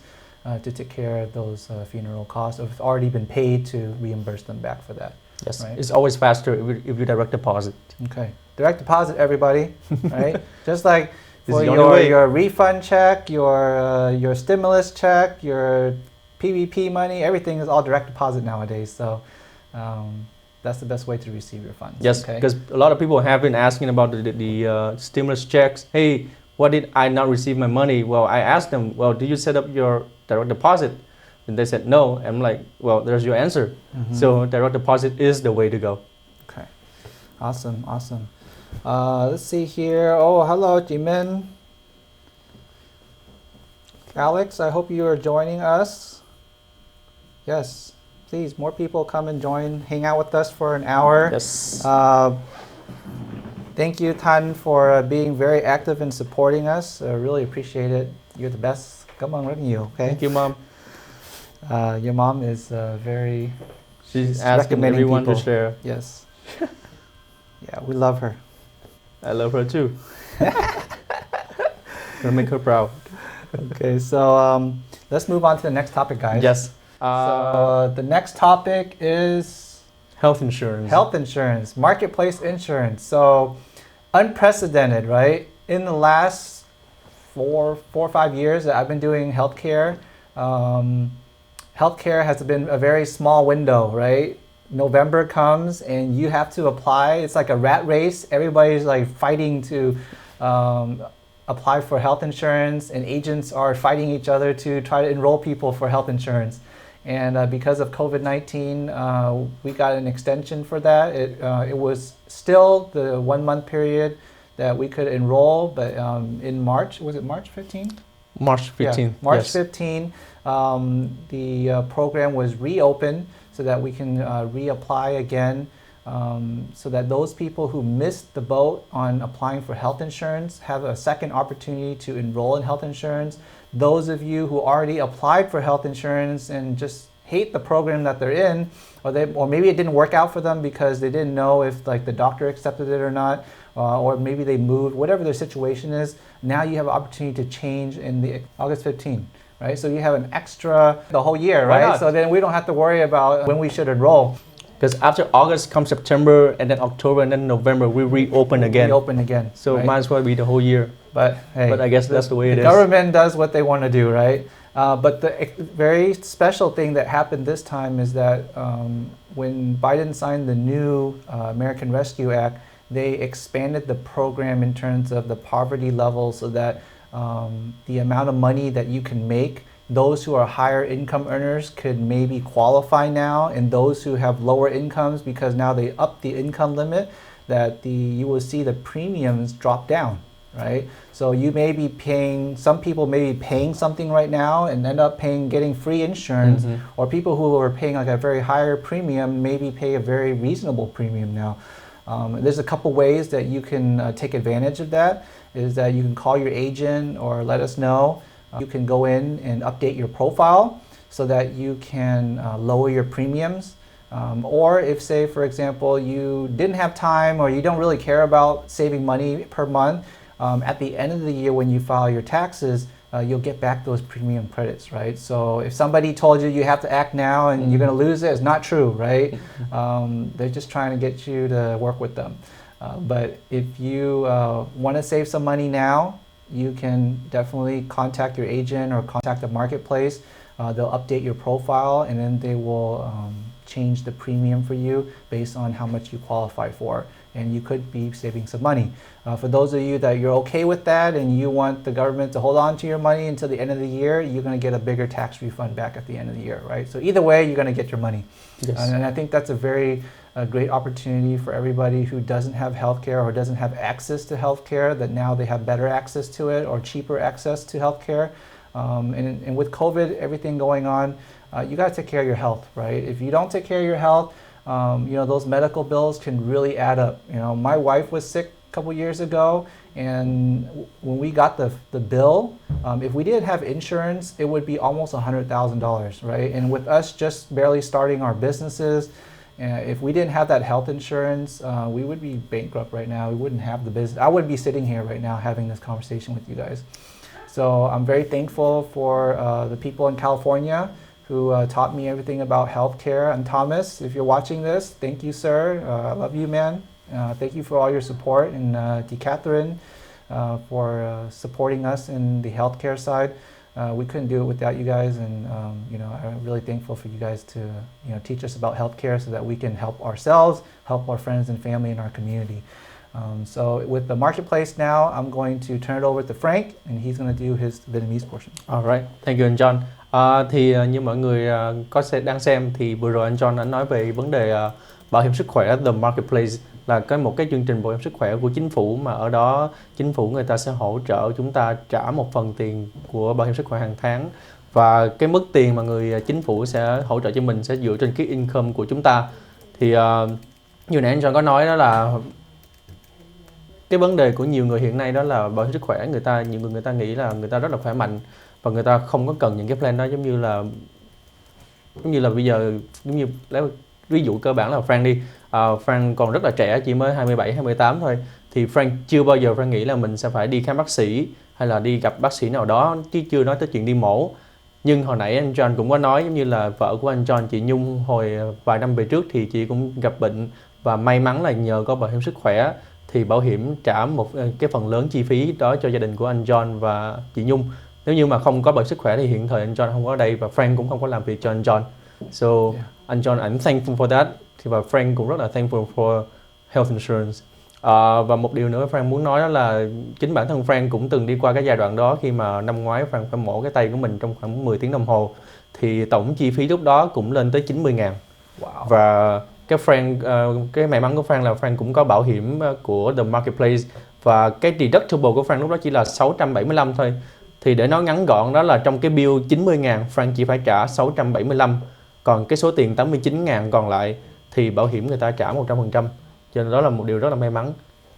to take care of those funeral costs, or if it's already been paid, to reimburse them back for that. Yes, right? It's always faster if you direct deposit. Okay, direct deposit, everybody, right? Just like for your your refund check, your stimulus check, your PVP money, everything is all direct deposit nowadays. So that's the best way to receive your funds. Yes, okay? because a lot of people have been asking about the stimulus checks. Hey, why did I not receive my money? Well, I asked them, well, did you set up your direct deposit? And they said no. I'm like, well, there's your answer. So direct deposit is the way to go. Okay, awesome, awesome. Let's see here. Oh, hello, Jimin. Alex, I hope you are joining us. Yes, please, more people come and join, hang out with us for an hour. Yes. Thank you, Tan, for being very active and supporting us. Really appreciate it. You're the best. Come on, with you, okay? Thank you, Mom. Your mom is very... She's asking recommending everyone people. to share. Yes. Yeah, we love her. I love her too. Gonna make her proud. Okay, so let's move on to the next topic, guys. Yes. So the next topic is Health insurance. health insurance, marketplace insurance. So unprecedented, right? In the last four or 5 years that I've been doing healthcare, healthcare has been a very small window, right? November comes and you have to apply. It's like a rat race. Everybody's like fighting to apply for health insurance, and agents are fighting each other to try to enroll people for health insurance. And because of COVID-19, we got an extension for that. It was still the 1 month period that we could enroll, but in March, was it March 15? March 15th. Yeah, March yes. 15, the program was reopened so that we can reapply again, so that those people who missed the boat on applying for health insurance have a second opportunity to enroll in health insurance. Those of you who already applied for health insurance and just hate the program that they're in, or maybe it didn't work out for them because they didn't know if like the doctor accepted it or not, or maybe they moved, whatever their situation is, now you have an opportunity to change in the August 15, right? So you have an extra the whole year, Why right? not? So then we don't have to worry about when we should enroll. Because after August comes September, and then October, and then November, we reopen again. Reopen again. So right? might as well be the whole year. But hey, But I guess that's the way it the is. government does what they want to do, right? But the very special thing that happened this time is that when Biden signed the new American Rescue Act, they expanded the program in terms of the poverty level so that the amount of money that you can make, those who are higher income earners could maybe qualify now, and those who have lower incomes, because now they up the income limit, that you will see the premiums drop down, right? So you may be paying, some people may be paying something right now and end up getting free insurance, or people who are paying like a very higher premium maybe pay a very reasonable premium now. There's a couple ways that you can take advantage of that, is that you can call your agent or let us know. You can go in and update your profile so that you can lower your premiums. Or if, say, for example, you didn't have time or you don't really care about saving money per month, at the end of the year when you file your taxes, you'll get back those premium credits, right? So if somebody told you you have to act now and you're going to lose it, it's not true, right? They're just trying to get you to work with them. But if you want to save some money now, you can definitely contact your agent or contact the marketplace. They'll update your profile, and then they will change the premium for you based on how much you qualify for, and you could be saving some money. For those of you that you're okay with that and you want the government to hold on to your money until the end of the year, you're going to get a bigger tax refund back at the end of the year, right? So either way, you're going to get your money. Yes. And I think that's a great opportunity for everybody who doesn't have healthcare or doesn't have access to healthcare, that now they have better access to it or cheaper access to healthcare. And with COVID, everything going on, you got to take care of your health, right? If you don't take care of your health, those medical bills can really add up. My wife was sick a couple years ago, and when we got the bill, if we didn't have insurance, it would be almost $100,000, right? And with us just barely starting our businesses, if we didn't have that health insurance, we would be bankrupt right now. We wouldn't have the business. I wouldn't be sitting here right now having this conversation with you guys. So I'm very thankful for the people in California who taught me everything about healthcare. And Thomas, if you're watching this, thank you, sir. I love you, man. Thank you for all your support. And Catherine for supporting us in the healthcare side. We couldn't do it without you guys, and I'm really thankful for you guys to teach us about healthcare so that we can help ourselves, help our friends and family in our community. So with the marketplace now, I'm going to turn it over to Frank, and he's going to do his Vietnamese portion. Alright, thank you anh John. Như mọi người đang xem thì vừa rồi anh John đã nói về vấn đề bảo hiểm sức khỏe The Marketplace là một cái chương trình bảo hiểm sức khỏe của chính phủ, mà ở đó chính phủ người ta sẽ hỗ trợ chúng ta trả một phần tiền của bảo hiểm sức khỏe hàng tháng, và cái mức tiền mà chính phủ sẽ hỗ trợ cho mình sẽ dựa trên cái income của chúng ta. Thì như nãy anh John có nói đó là cái vấn đề của nhiều người hiện nay đó là bảo hiểm sức khỏe, nhiều người ta nghĩ là người ta rất là khỏe mạnh và người ta không có cần những cái plan đó, giống như là bây giờ, giống như lấy ví dụ cơ bản là Frank đi. Frank còn rất là trẻ, chỉ mới 27, 28 thôi, thì Frank chưa bao giờ Frank nghĩ là mình sẽ phải đi khám bác sĩ hay là đi gặp bác sĩ nào đó, chứ chưa nói tới chuyện đi mổ. Nhưng hồi nãy anh John cũng có nói, giống như là vợ của anh John, chị Nhung, hồi vài năm về trước thì chị cũng gặp bệnh, và may mắn là nhờ có bảo hiểm sức khỏe thì bảo hiểm trả một cái phần lớn chi phí đó cho gia đình của anh John và chị Nhung. Nếu như mà không có bảo hiểm sức khỏe thì hiện thời anh John không có ở đây và Frank cũng không có làm việc cho anh John. So anh John, I'm thankful for that. Và Frank cũng rất là thankful for health insurance. Và một điều nữa Frank muốn nói đó là chính bản thân Frank cũng từng đi qua cái giai đoạn đó, khi mà năm ngoái Frank phải mổ cái tay của mình trong khoảng 10 tiếng đồng hồ. Thì tổng chi phí lúc đó cũng lên tới 90.000. Wow. Và cái may mắn của Frank là Frank cũng có bảo hiểm của The Marketplace, và cái deductible của Frank lúc đó chỉ là 675 thôi. Thì để nói ngắn gọn đó là trong cái bill 90.000 Frank chỉ phải trả 675, còn cái số tiền 89.000 còn lại thì bảo hiểm người ta trả 100%. Cho nên đó là một điều rất là may mắn.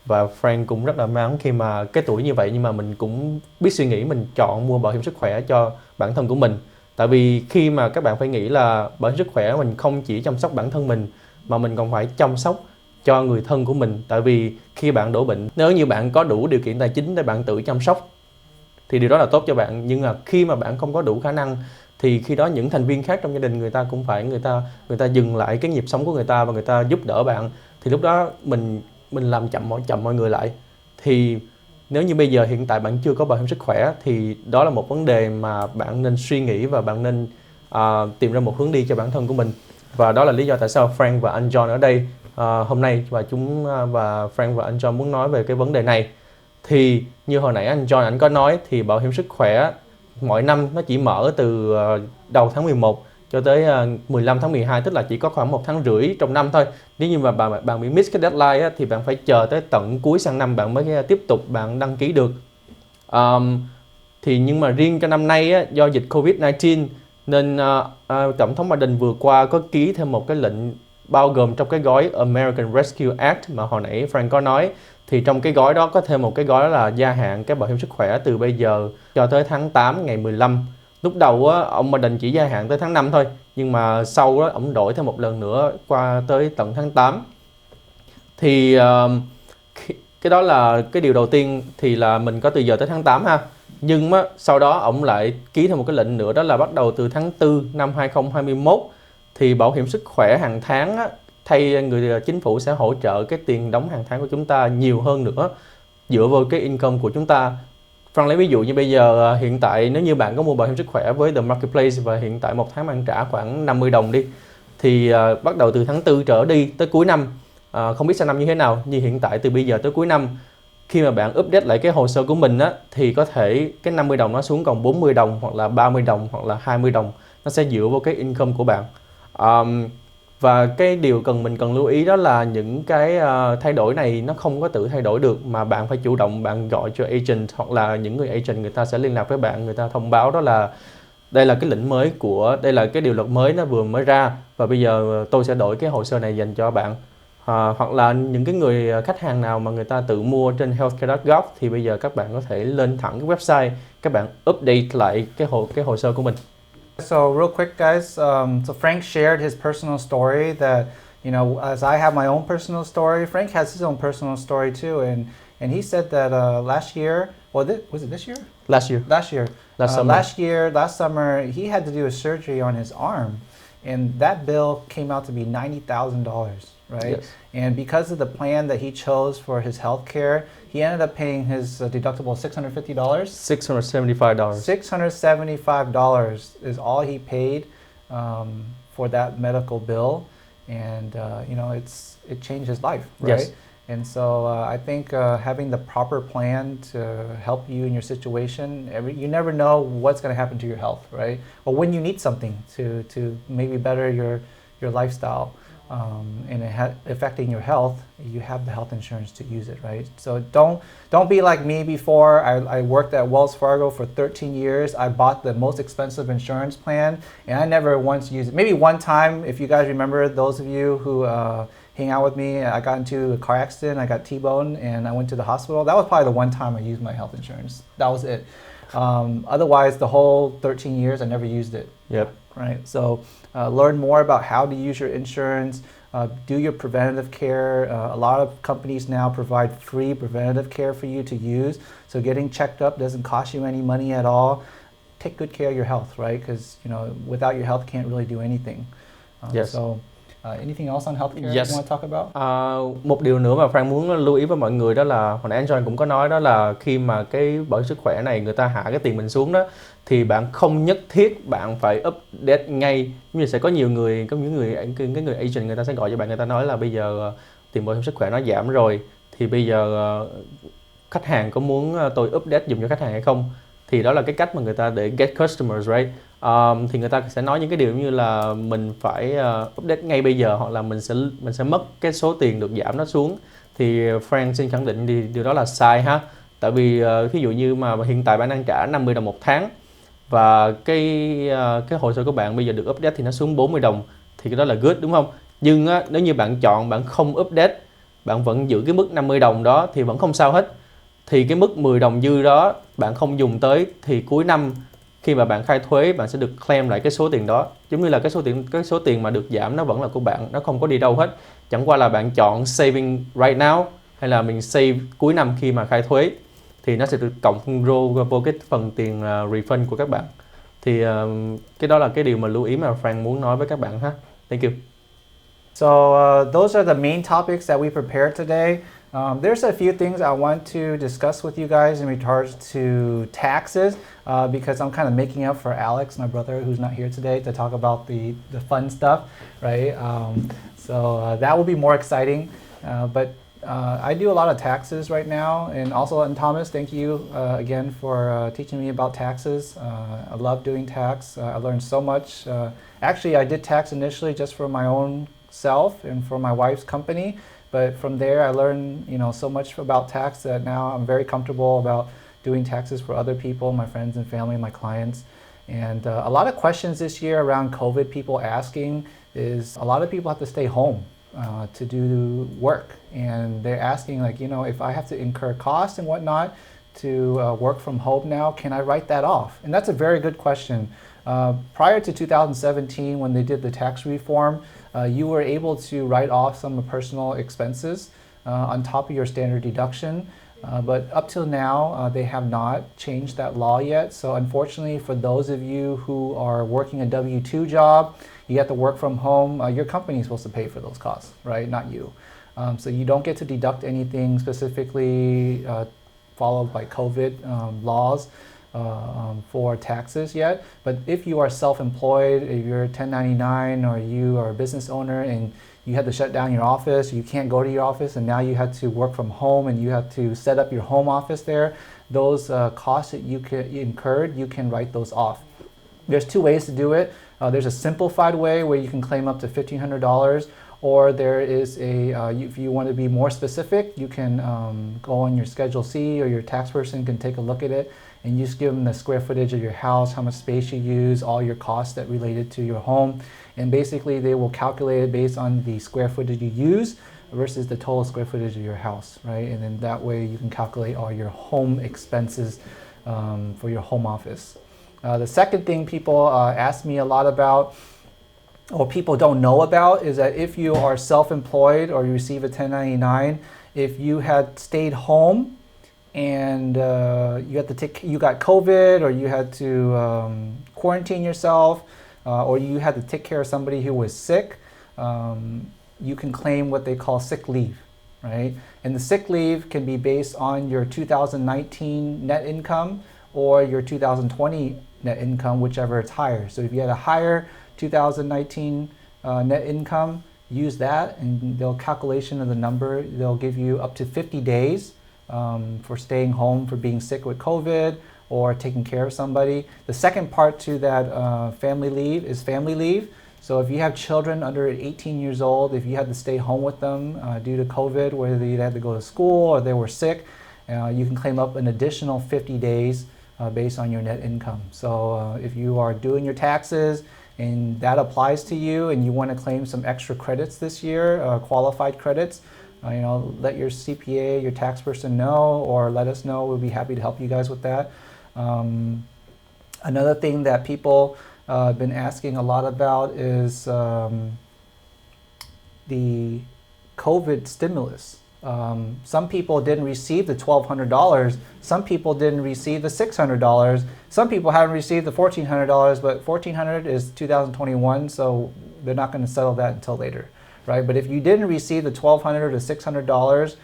Và Frank cũng rất là may mắn khi mà cái tuổi như vậy nhưng mà mình cũng biết suy nghĩ, mình chọn mua bảo hiểm sức khỏe cho bản thân của mình. Tại vì khi mà các bạn phải nghĩ là bảo hiểm sức khỏe mình không chỉ chăm sóc bản thân mình mà mình còn phải chăm sóc cho người thân của mình. Tại vì khi bạn đổ bệnh, nếu như bạn có đủ điều kiện tài chính để bạn tự chăm sóc thì điều đó là tốt cho bạn. Nhưng mà khi mà bạn không có đủ khả năng thì khi đó những thành viên khác trong gia đình người ta cũng phải người ta dừng lại cái nhịp sống của người ta và người ta giúp đỡ bạn. Thì lúc đó mình làm chậm mọi người lại. Thì nếu như bây giờ hiện tại bạn chưa có bảo hiểm sức khỏe thì đó là một vấn đề mà bạn nên suy nghĩ và bạn nên tìm ra một hướng đi cho bản thân của mình. Và đó là lý do tại sao Frank và anh John ở đây hôm nay, và Frank và anh John muốn nói về cái vấn đề này. Thì như hồi nãy anh John anh có nói thì bảo hiểm sức khỏe mỗi năm nó chỉ mở từ đầu tháng 11 cho tới 15 tháng 12, tức là chỉ có khoảng 1 tháng rưỡi trong năm thôi. Nếu như mà bạn bị miss cái deadline á, thì bạn phải chờ tới tận cuối sang năm bạn mới tiếp tục bạn đăng ký được. Nhưng mà riêng cho năm nay á, do dịch Covid-19 nên Tổng thống Biden vừa qua có ký thêm một cái lệnh bao gồm trong cái gói American Rescue Act mà hồi nãy Frank có nói. Thì trong cái gói đó có thêm một cái gói là gia hạn cái bảo hiểm sức khỏe từ bây giờ cho tới tháng 8 ngày 15. Lúc đầu á, ông Biden chỉ gia hạn tới tháng 5 thôi, nhưng mà sau đó ông đổi thêm một lần nữa qua tới tận tháng 8. Thì cái đó là cái điều đầu tiên, thì là mình có từ giờ tới tháng 8 ha. Nhưng sau đó ông lại ký thêm một cái lệnh nữa, đó là bắt đầu từ tháng 4 năm 2021 thì bảo hiểm sức khỏe hàng tháng á, chính phủ sẽ hỗ trợ cái tiền đóng hàng tháng của chúng ta nhiều hơn nữa dựa vào cái income của chúng ta. Frank lấy ví dụ như bây giờ hiện tại nếu như bạn có mua bảo hiểm sức khỏe với The Marketplace và hiện tại một tháng bạn trả khoảng 50 đồng đi, thì bắt đầu từ tháng 4 trở đi tới cuối năm, không biết sang năm như thế nào, nhưng hiện tại từ bây giờ tới cuối năm, khi mà bạn update lại cái hồ sơ của mình á, thì có thể cái 50 đồng nó xuống còn 40 đồng hoặc là 30 đồng hoặc là 20 đồng, nó sẽ dựa vào cái income của bạn. Và cái điều mình cần lưu ý đó là những cái thay đổi này nó không có tự thay đổi được, mà bạn phải chủ động bạn gọi cho agent, hoặc là những người agent người ta sẽ liên lạc với bạn, người ta thông báo đó là đây là cái lệnh mới đây là cái điều luật mới nó vừa mới ra và bây giờ tôi sẽ đổi cái hồ sơ này dành cho bạn. Hoặc là những cái người khách hàng nào mà người ta tự mua trên healthcare.gov thì bây giờ các bạn có thể lên thẳng cái website, các bạn update lại cái hồ sơ của mình. So real quick, guys. So Frank shared his personal story that, as I have my own personal story, Frank has his own personal story too. And he said that last year, was it this year? Last year. Last summer, he had to do a surgery on his arm, and that bill came out to be $90,000, right? Yes. And because of the plan that he chose for his health care, he ended up paying his deductible $650. $675. $675 is all he paid for that medical bill, and it changed his life, right? Yes. And so I think having the proper plan to help you in your situation, you never know what's going to happen to your health, right? Or when you need something to maybe better your lifestyle and affecting your health, you have the health insurance to use it, right? So don't be like me before. I worked at Wells Fargo for 13 years. I bought the most expensive insurance plan, and I never once used it. Maybe one time, if you guys remember, those of you who hang out with me, I got into a car accident, I got T-boned, and I went to the hospital. That was probably the one time I used my health insurance. That was it. Otherwise, the whole 13 years, I never used it. Yep. Right. So learn more about how to use your insurance. Do your preventative care. A lot of companies now provide free preventative care for you to use. So getting checked up doesn't cost you any money at all. Take good care of your health, right? Because without your health, can't really do anything. Yes. So anything else on healthcare Yes. you want to talk about? Một điều nữa mà Frank muốn lưu ý với mọi người đó là hồi nãy John cũng có nói, đó là khi mà cái bảo hiểm sức khỏe này người ta hạ cái tiền mình xuống đó, thì bạn không nhất thiết bạn phải update ngay. Như sẽ có nhiều người, có những người agent người ta sẽ gọi cho bạn, người ta nói là bây giờ tiền bảo hiểm sức khỏe nó giảm rồi, thì bây giờ khách hàng có muốn tôi update dùm cho khách hàng hay không? Thì đó là cái cách mà người ta để get customers, right? Thì người ta sẽ nói những cái điều như là mình phải update ngay bây giờ, hoặc là mình sẽ mất cái số tiền được giảm nó xuống. Thì Frank xin khẳng định thì điều đó là sai ha. Tại vì ví dụ như mà hiện tại bạn đang trả 50 đồng một tháng, và cái hồ sơ của bạn bây giờ được update thì nó xuống 40 đồng, thì cái đó là good, đúng không? Nhưng nếu như bạn chọn bạn không update, bạn vẫn giữ cái mức 50 đồng đó thì vẫn không sao hết. Thì cái mức 10 đồng dư đó bạn không dùng tới, thì cuối năm khi mà bạn khai thuế, bạn sẽ được claim lại cái số tiền đó. Giống như là cái số tiền mà được giảm nó vẫn là của bạn, nó không có đi đâu hết. Chẳng qua là bạn chọn saving right now hay là mình save cuối năm khi mà khai thuế, thì nó sẽ được cộng vô cái phần tiền refund của các bạn. Thì cái đó là cái điều mà lưu ý mà Frank muốn nói với các bạn ha. Thank you. So those are the main topics that we prepared today. There's a few things I want to discuss with you guys in regards to taxes because I'm kind of making up for Alex, my brother, who's not here today to talk about the fun stuff, right? So that will be more exciting. But I do a lot of taxes right now, and Thomas, thank you again for teaching me about taxes. I love doing tax. I learned so much. Actually, I did tax initially just for my own self and for my wife's company. But from there, I learned, so much about tax that now I'm very comfortable about doing taxes for other people, my friends and family, my clients. And a lot of questions this year around COVID, people asking is a lot of people have to stay home to do work. And they're asking, like, if I have to incur costs and whatnot to work from home now, can I write that off? And that's a very good question. Prior to 2017, when they did the tax reform, you were able to write off some personal expenses on top of your standard deduction. But up till now, they have not changed that law yet. So unfortunately, for those of you who are working a W-2 job, you have to work from home, your company is supposed to pay for those costs, right? Not you. So you don't get to deduct anything specifically followed by COVID laws for taxes yet. But if you are self-employed, if you're 1099 or you are a business owner and you had to shut down your office, you can't go to your office, and now you have to work from home and you have to set up your home office there, those costs that you incurred, you can write those off. There's two ways to do it. There's a simplified way where you can claim up to $1,500, or there is if you want to be more specific, you can go on your Schedule C, or your tax person can take a look at it and you just give them the square footage of your house, how much space you use, all your costs that related to your home. And basically they will calculate it based on the square footage you use versus the total square footage of your house, right? And then that way you can calculate all your home expenses for your home office. The second thing people ask me a lot about, or people don't know about, is that if you are self-employed or you receive a 1099, if you had stayed home and you got COVID, or you had to quarantine yourself, or you had to take care of somebody who was sick, you can claim what they call sick leave, right? And the sick leave can be based on your 2019 net income or your 2020 net income, whichever it's higher. So if you had a higher 2019 net income, use that, and they'll calculation of the number. They'll give you up to 50 days for staying home for being sick with COVID or taking care of somebody. The second part to that family leave is family leave. So if you have children under 18 years old, if you had to stay home with them due to COVID, whether you had to go to school or they were sick, you can claim up an additional 50 days based on your net income. So if you are doing your taxes and that applies to you and you want to claim some extra credits this year, qualified credits, let your CPA, your tax person know, or let us know. We'll be happy to help you guys with that. Another thing that people have been asking a lot about is the COVID stimulus. Some people didn't receive the $1,200. Some people didn't receive the $600. Some people haven't received the $1,400, but $1,400 is 2021, so they're not going to settle that until later, right? But if you didn't receive the $1,200 or $600,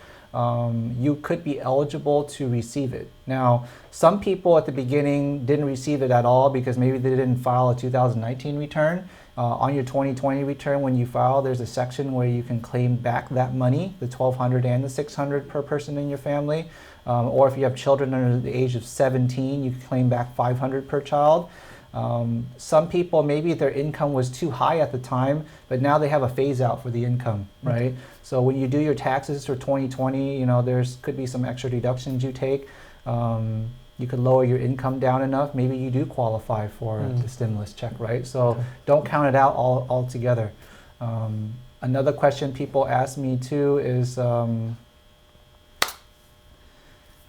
you could be eligible to receive it. Now, some people at the beginning didn't receive it at all because maybe they didn't file a 2019 return. On your 2020 return, when you file, there's a section where you can claim back that money, the $1,200 and the $600 per person in your family. Or if you have children under the age of 17, you can claim back $500 per child. Some people, maybe their income was too high at the time, but now they have a phase out for the income, right? So when you do your taxes for 2020, there's could be some extra deductions you take. You could lower your income down enough. Maybe you do qualify for the stimulus check, right? So don't count it out all together. Another question people ask me too is,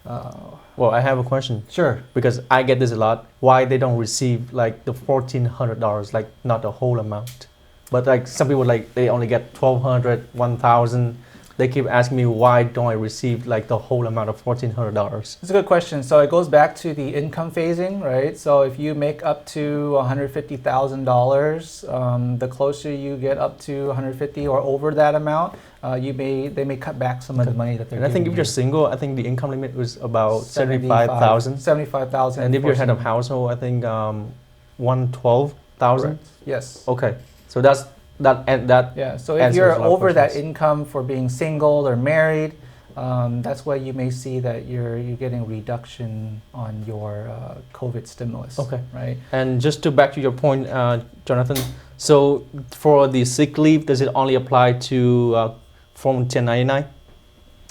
Well, I have a question. Sure. Because I get this a lot. Why they don't receive like the $1,400, like not the whole amount, but like some people like they only get $1,200, $1,000. They keep asking me why don't I receive like the whole amount of $1,400? It's a good question. So it goes back to the income phasing, right? So if you make up to $150,000, the closer you get up to 150 or over that amount, they may cut back some of the money that they're And I think if giving you're you. single, I think the income limit was about 75,000. 75,000. And if you're head of household, I think 112,000. Correct. Yes. Okay, so that. Yeah. So if answers you're a lot of over that questions. income for being single or married, that's why you may see that you're getting a reduction on your COVID stimulus. Okay. Right. And just to back to your point, Jonathan, so for the sick leave, does it only apply to Form 1099?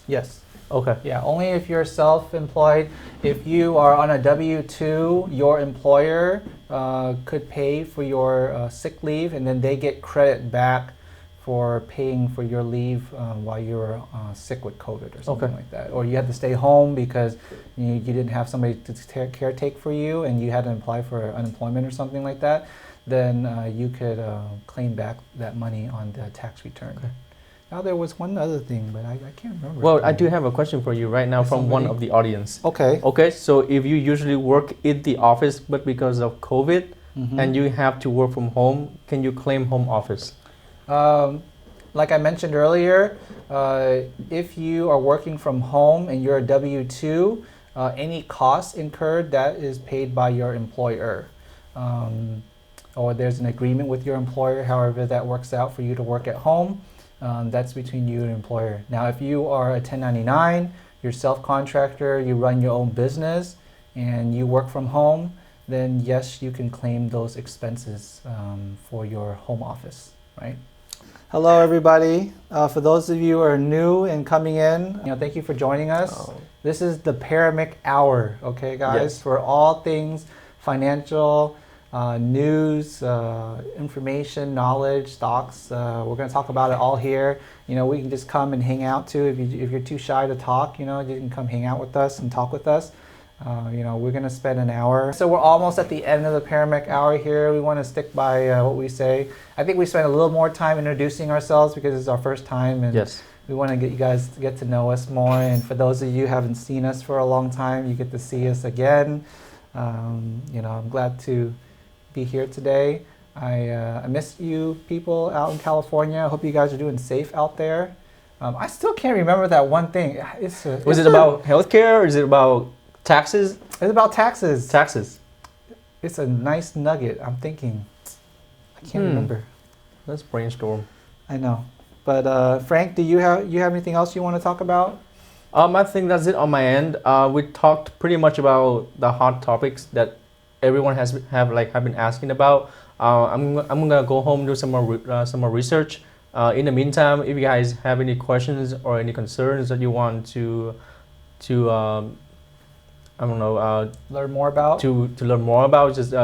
Yes. Okay. Yeah, only if you're self-employed. If you are on a W-2, your employer could pay for your sick leave, and then they get credit back for paying for your leave while you were sick with COVID or something like that. Or you had to stay home because you didn't have somebody to caretake for you and you had to apply for unemployment or something like that, then you could claim back that money on the tax return. Okay. Now there was one other thing, but I can't remember. Well, I do have a question for you right now from one of the audience. Okay. Okay, so if you usually work in the office, but because of COVID, and you have to work from home, can you claim home office? Like I mentioned earlier, if you are working from home and you're a W-2, any costs incurred, that is paid by your employer. Or there's an agreement with your employer, however that works out for you to work at home. That's between you and employer. Now, if you are a 1099, you're self-contractor, you run your own business, and you work from home, then yes, you can claim those expenses for your home office, right? Hello, everybody. For those of you who are new and coming in, thank you for joining us. This is the Paramic Hour, okay, guys? Yes. For all things financial, news, information, knowledge, stocks. We're going to talk about it all here. We can just come and hang out too. If you're too shy to talk, you can come hang out with us and talk with us. We're going to spend an hour. So we're almost at the end of the Paramic Hour here. We want to stick by what we say. I think we spent a little more time introducing ourselves because it's our first time, and Yes. we want to get you guys to get to know us more. And for those of you who haven't seen us for a long time, you get to see us again. I'm glad to be here today. I miss you people out in California. I hope you guys are doing safe out there. I still can't remember that one thing. Was it about healthcare or is it about taxes? It's about taxes. Taxes. It's a nice nugget. I'm thinking. I can't remember. Let's brainstorm. I know. But Frank, do you have anything else you want to talk about? I think that's it on my end. We talked pretty much about the hot topics that everyone have been asking about. I'm gonna go home do some more research. In the meantime, if you guys have any questions or any concerns that you want to I don't know Learn more about? to learn more about, just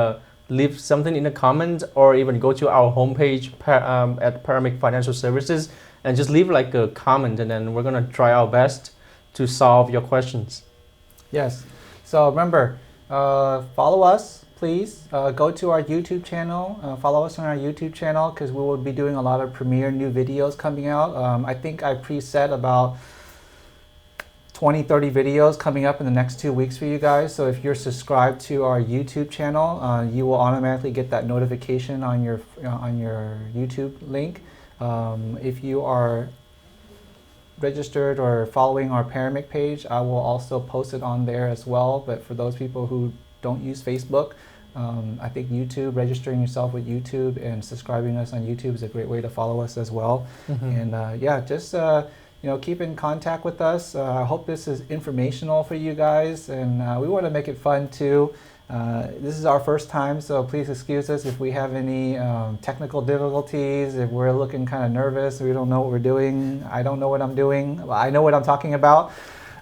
leave something in the comments or even go to our homepage at Paramic Financial Services and just leave like a comment, and then we're gonna try our best to solve your questions. Yes. So remember, follow us, please. Go to our YouTube channel. Follow us on our YouTube channel because we will be doing a lot of premiere new videos coming out. I think I preset about 20, 30 videos coming up in the next 2 weeks for you guys. So if you're subscribed to our YouTube channel, you will automatically get that notification on your YouTube link. If you are registered or following our Paramic page, I will also post it on there as well. But for those people who don't use Facebook, I think YouTube, registering yourself with YouTube and subscribing us on YouTube is a great way to follow us as well. And yeah, just keep in contact with us. I hope this is informational for you guys, and we want to make it fun too. This is our first time, so please excuse us if we have any technical difficulties, if we're looking kind of nervous, we don't know what we're doing. I don't know what I'm doing. Well, I know what I'm talking about.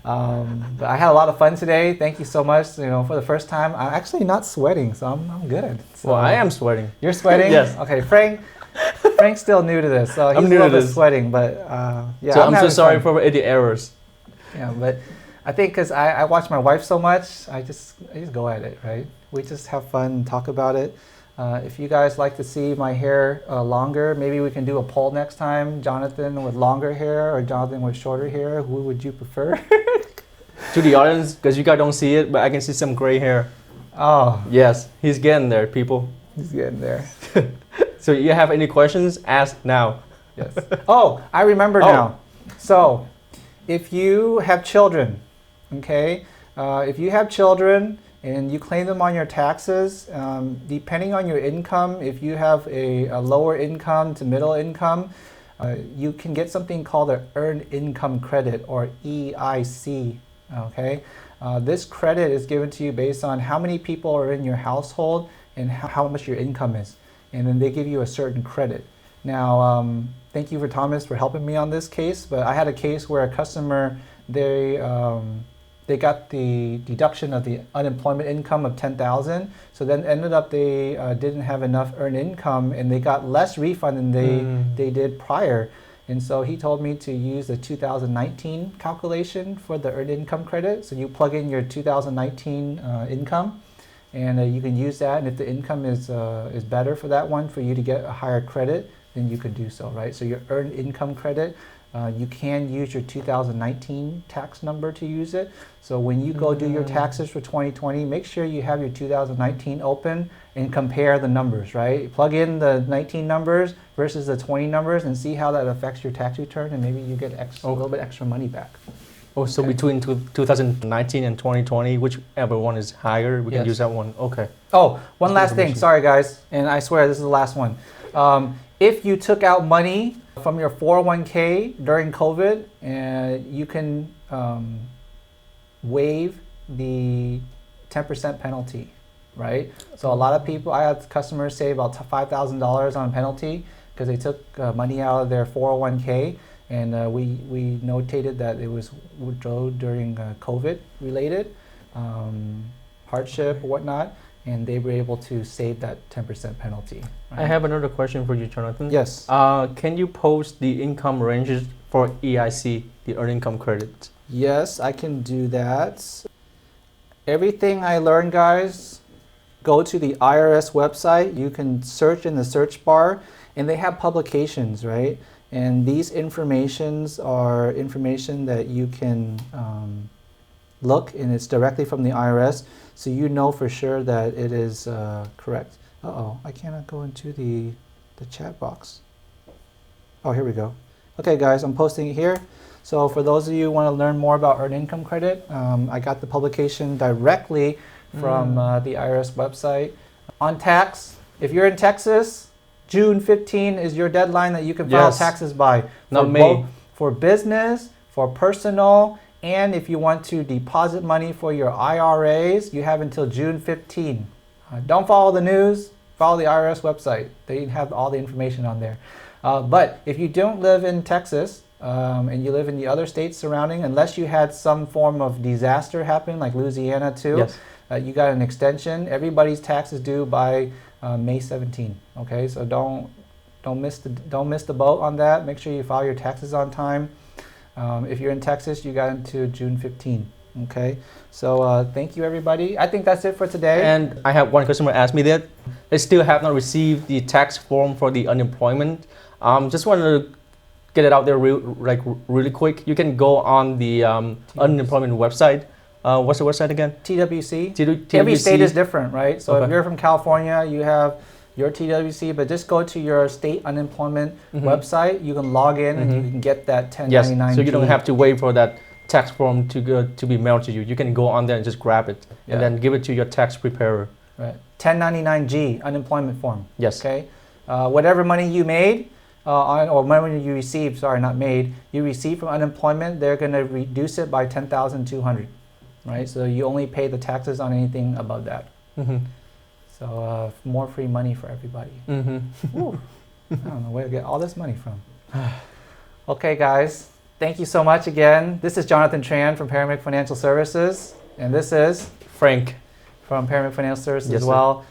But I had a lot of fun today. Thank you so much. For the first time, I'm actually not sweating, so I'm good. So, well, I am sweating. You're sweating? Yes. Okay, Frank's still new to this, so he's I'm a new little to bit this. sweating, but yeah. So I'm so having sorry fun. for any errors. Yeah, but I think because I watch my wife so much, I just go at it, right? We just have fun and talk about it. If you guys like to see my hair longer, maybe we can do a poll next time. Jonathan with longer hair or Jonathan with shorter hair, who would you prefer? To the audience, because you guys don't see it, but I can see some gray hair. Oh, Yes, he's getting there, people. he's getting there. So you have any questions? Ask now. Yes. Oh, I remember now. So, if you have children, okay, if you have children and you claim them on your taxes, depending on your income, if you have a lower income to middle income, you can get something called an Earned Income Credit, or EIC, okay? This credit is given to you based on how many people are in your household and how much your income is. And then they give you a certain credit. Now, thank you for Thomas for helping me on this case, but I had a case where a customer, they got the deduction of the unemployment income of $10,000, so then ended up they didn't have enough earned income and they got less refund than they did prior. And so he told me to use the 2019 calculation for the earned income credit. So you plug in your 2019 income, and you can use that. And if the income is better for that one, for you to get a higher credit, then you could do so, right? So your earned income credit, you can use your 2019 tax number to use it. So when you go do your taxes for 2020, make sure you have your 2019 open and compare the numbers, right? Plug in the 19 numbers versus the 20 numbers and see how that affects your tax return, and maybe you get a little bit extra money back. Oh, so between 2019 and 2020, whichever one is higher, we can use that one. Okay. Oh, one last thing. Sorry, guys. And I swear this is the last one. If you took out money from your 401k during COVID, you can waive the 10% penalty, right? So a lot of people, I had customers save about $5,000 on penalty because they took money out of their 401k. And we notated that it was withdrawn during COVID related hardship or whatnot, and they were able to save that 10% penalty. Right? I have another question for you, Jonathan. Yes. Can you post the income ranges for EIC, the earned income credit? Yes, I can do that. Everything I learned, guys, go to the IRS website. You can search in the search bar, and they have publications, right? And these informations are information that you can look, and it's directly from the IRS, so you know for sure that it is correct. Uh-oh, I cannot go into the chat box. Oh, here we go. Okay, guys, I'm posting it here. So for those of you who want to learn more about earned income credit, I got the publication directly from the IRS website. On tax, if you're in Texas, June 15 is your deadline that you can file taxes by. Not me. For business, for personal, and if you want to deposit money for your IRAs, you have until June 15. Don't follow the news, follow the IRS website. They have all the information on there. But if you don't live in Texas and you live in the other states surrounding, unless you had some form of disaster happen, like Louisiana too, you got an extension. Everybody's tax is due by May 17. Okay, so don't miss the boat on that. Make sure you file your taxes on time. If you're in Texas, you got until June 15. Okay, so thank you everybody. I think that's it for today. And I have one customer ask me that they still have not received the tax form for the unemployment. Just wanted to get it out there really quick. You can go on the unemployment website. What's the website again? TWC. TWC. Every state is different, right? So Okay. if you're from California, you have your TWC, but just go to your state unemployment website. You can log in and you can get that 1099. Yes, so you don't have to wait for that tax form to be mailed to you. You can go on there and just grab it and then give it to your tax preparer. Right. 1099G unemployment form. Yes. Okay. Whatever money you made or money you received, sorry, not made, you received from unemployment, they're going to reduce it by 10,200. Right. So you only pay the taxes on anything above that. So more free money for everybody. Ooh, I don't know where to get all this money from. Okay, guys. Thank you so much again. This is Jonathan Tran from Paramic Financial Services. And this is Frank from Paramic Financial Services Yes, as well.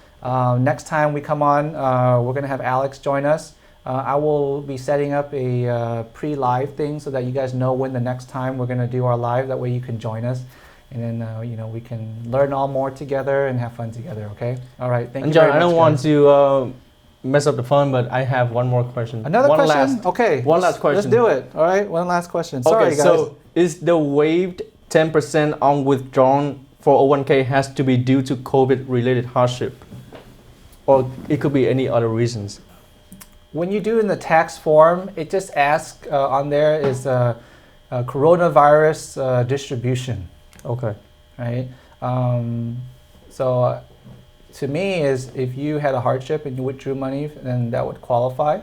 Next time we come on, we're going to have Alex join us. I will be setting up a pre-live thing so that you guys know when the next time we're going to do our live. That way you can join us. And then, we can learn all more together and have fun together, okay? All right, thank you John, very much, I don't guys. want to mess up the fun, but I have one more question. Another one question? Last, okay. One last question. Let's do it, all right? One last question. Sorry, okay, guys. so is the waived 10% on withdrawn 401k has to be due to COVID-related hardship? Or it could be any other reasons? When you do in the tax form, it just asks on there is coronavirus distribution. Okay. Right. So to me is if you had a hardship and you withdrew money, then that would qualify.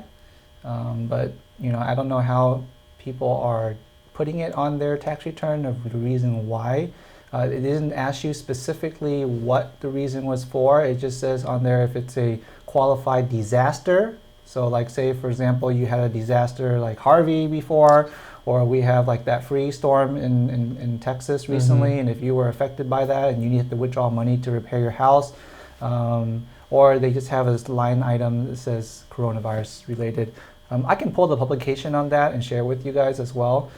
But I don't know how people are putting it on their tax return of the reason why. It didn't ask you specifically what the reason was for. It just says on there if it's a qualified disaster. So like say for example you had a disaster like Harvey before, or we have like that freeze storm in Texas recently, and if you were affected by that and you need to withdraw money to repair your house, or they just have this line item that says coronavirus related. I can pull the publication on that and share with you guys as well.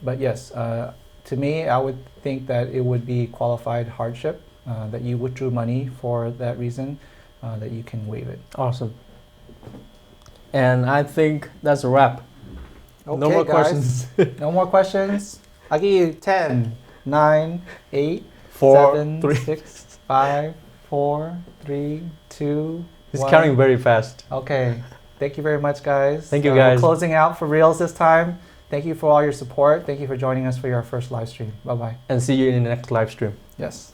But yes, to me, I would think that it would be qualified hardship, that you withdrew money for that reason, that you can waive it. Awesome. And I think that's a wrap. Okay, no more guys. questions. No more questions. I'll give you 10, 9, 8, 4, 7, 3. 6, 5, 4, 3, 2, It's 1. counting very fast. Okay. Thank you very much, guys. Thank you, guys. We're closing out for reals this time. Thank you for all your support. Thank you for joining us for your first live stream. Bye-bye. And see you in the next live stream. Yes.